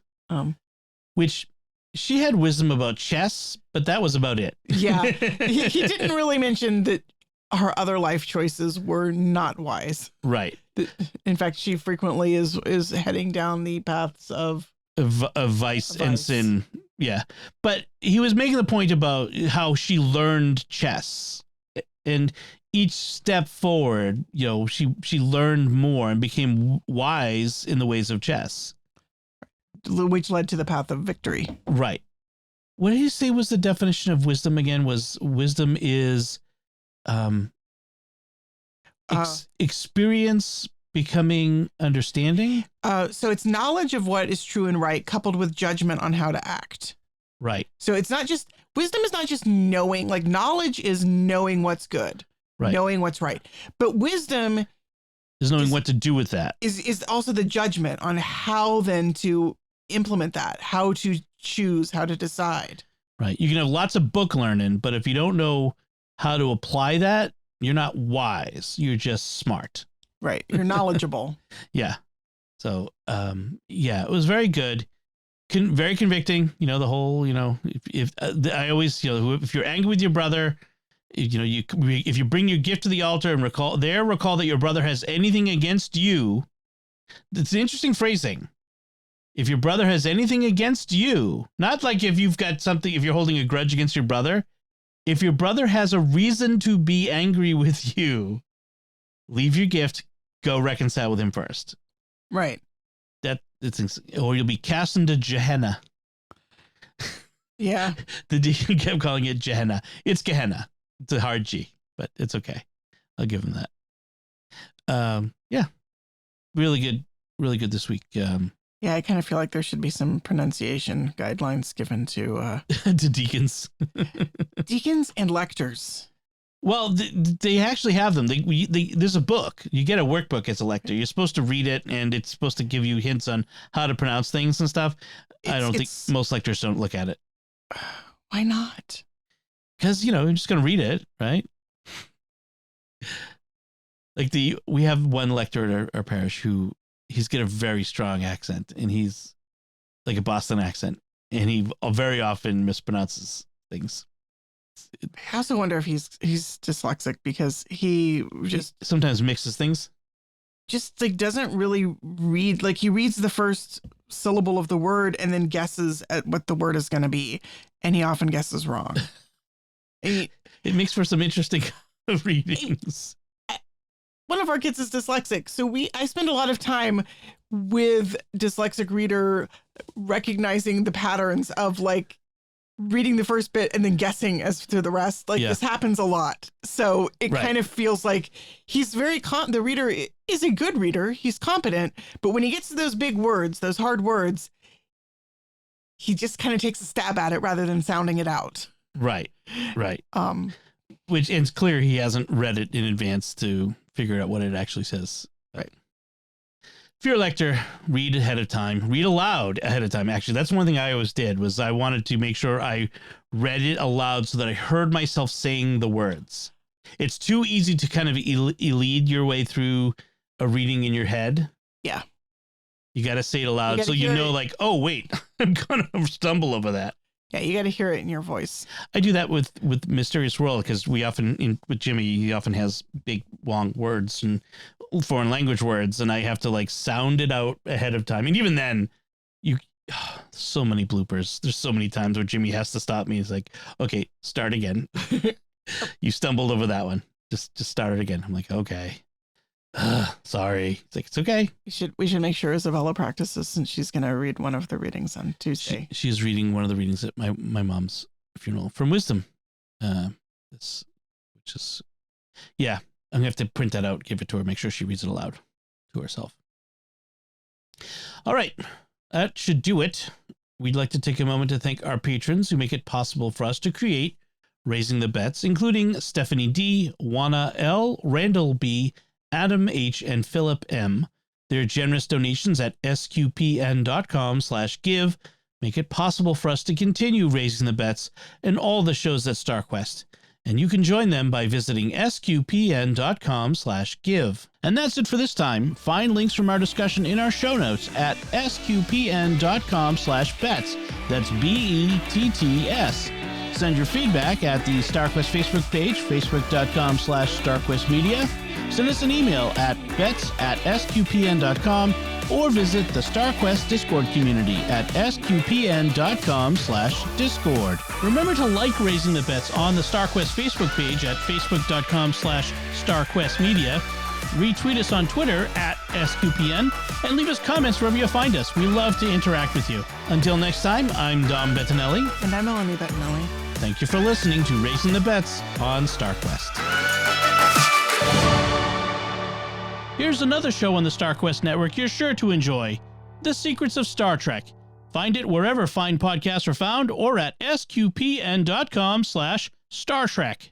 Which she had wisdom about chess, but that was about it. Yeah. He didn't really mention that her other life choices were not wise. Right. In fact, she frequently is heading down the paths of vice and sin. Yeah. But he was making the point about how she learned chess, and each step forward, she learned more and became wise in the ways of chess, which led to the path of victory. Right. What did you say was the definition of wisdom again? Was wisdom is experience becoming understanding? So it's knowledge of what is true and right, coupled with judgment on how to act. Right. So it's not just, wisdom is not just knowing, like knowledge is knowing what's good, right, knowing what's right. But wisdom is knowing what to do with that. Is also the judgment on how then to implement that, how to choose, how to decide. Right. You can have lots of book learning, but if you don't know how to apply that, you're not wise. You're just smart. Right. You're knowledgeable. Yeah. So, it was very good. Very convicting. The whole, if I always, if you're angry with your brother, if you bring your gift to the altar and recall that your brother has anything against you. It's an interesting phrasing. If your brother has anything against you, not like if you've got something, if you're holding a grudge against your brother, if your brother has a reason to be angry with you, leave your gift, go reconcile with him first. Right. Or you'll be cast into Gehenna. Yeah. The deacon kept calling it Gehenna. It's Gehenna. It's a hard G, but it's okay. I'll give him that. Yeah. Really good this week. Yeah, I kind of feel like there should be some pronunciation guidelines given to to deacons. Deacons and lectors. Well, they actually have them. There's a book. You get a workbook as a lector. You're supposed to read it, and it's supposed to give you hints on how to pronounce things and stuff. I don't think most lectors don't look at it. Why not? Because, you're just going to read it, right? Like we have one lector at our parish who he's got a very strong accent, and he's like a Boston accent, and he very often mispronounces things. I also wonder if he's dyslexic, because he just sometimes mixes things. Just like doesn't really read, like he reads the first syllable of the word and then guesses at what the word is going to be, and he often guesses wrong. It makes for some interesting readings. One of our kids is dyslexic, so I spend a lot of time with dyslexic reader recognizing the patterns of like reading the first bit and then guessing as to the rest. Like this happens a lot. So it kind of feels like he's very the reader is a good reader. He's competent, but when he gets to those big words, those hard words, he just kind of takes a stab at it rather than sounding it out. Right. Which it's clear he hasn't read it in advance to figure out what it actually says. Right. if you're a lector, read ahead of time. Read aloud ahead of time. Actually, that's one thing I always did was I wanted to make sure I read it aloud so that I heard myself saying the words. It's too easy to kind of lead your way through a reading in your head. Yeah. You got to say it aloud so you know, like, oh, wait, I'm going to stumble over that. Yeah, you got to hear it in your voice. I do that with Mysterious World because we often, with Jimmy, he often has big, long words and foreign language words, and I have to like sound it out ahead of time. And even then, so many bloopers. There's so many times where Jimmy has to stop me. He's like, okay, start again. You stumbled over that one. Just start it again. I'm like, okay. Sorry. It's like, it's okay. We should make sure Isabella practices since she's going to read one of the readings on Tuesday. She's reading one of the readings at my mom's funeral from Wisdom. I'm gonna have to print that out, give it to her, make sure she reads it aloud to herself. All right, that should do it. We'd like to take a moment to thank our patrons who make it possible for us to create Raising the Bets, including Stephanie D, Juana L, Randall B, Adam H, and Philip M. Their generous donations at sqpn.com/give make it possible for us to continue Raising the Bets and all the shows at StarQuest. And you can join them by visiting sqpn.com/give. And that's it for this time. Find links from our discussion in our show notes at sqpn.com/bets. That's BETTS. Send your feedback at the StarQuest Facebook page, facebook.com/StarQuestMedia. Send us an email at bets@sqpn.com or visit the StarQuest Discord community at sqpn.com/discord. Remember to like Raising the Bets on the StarQuest Facebook page at facebook.com/StarQuestMedia. Retweet us on Twitter at SQPN and leave us comments wherever you find us. We love to interact with you. Until next time, I'm Dom Bettinelli. And I'm Melanie Bettinelli. Thank you for listening to Raising the Bets on StarQuest. Here's another show on the StarQuest network you're sure to enjoy, The Secrets of Star Trek. Find it wherever fine podcasts are found or at sqpn.com/StarTrek.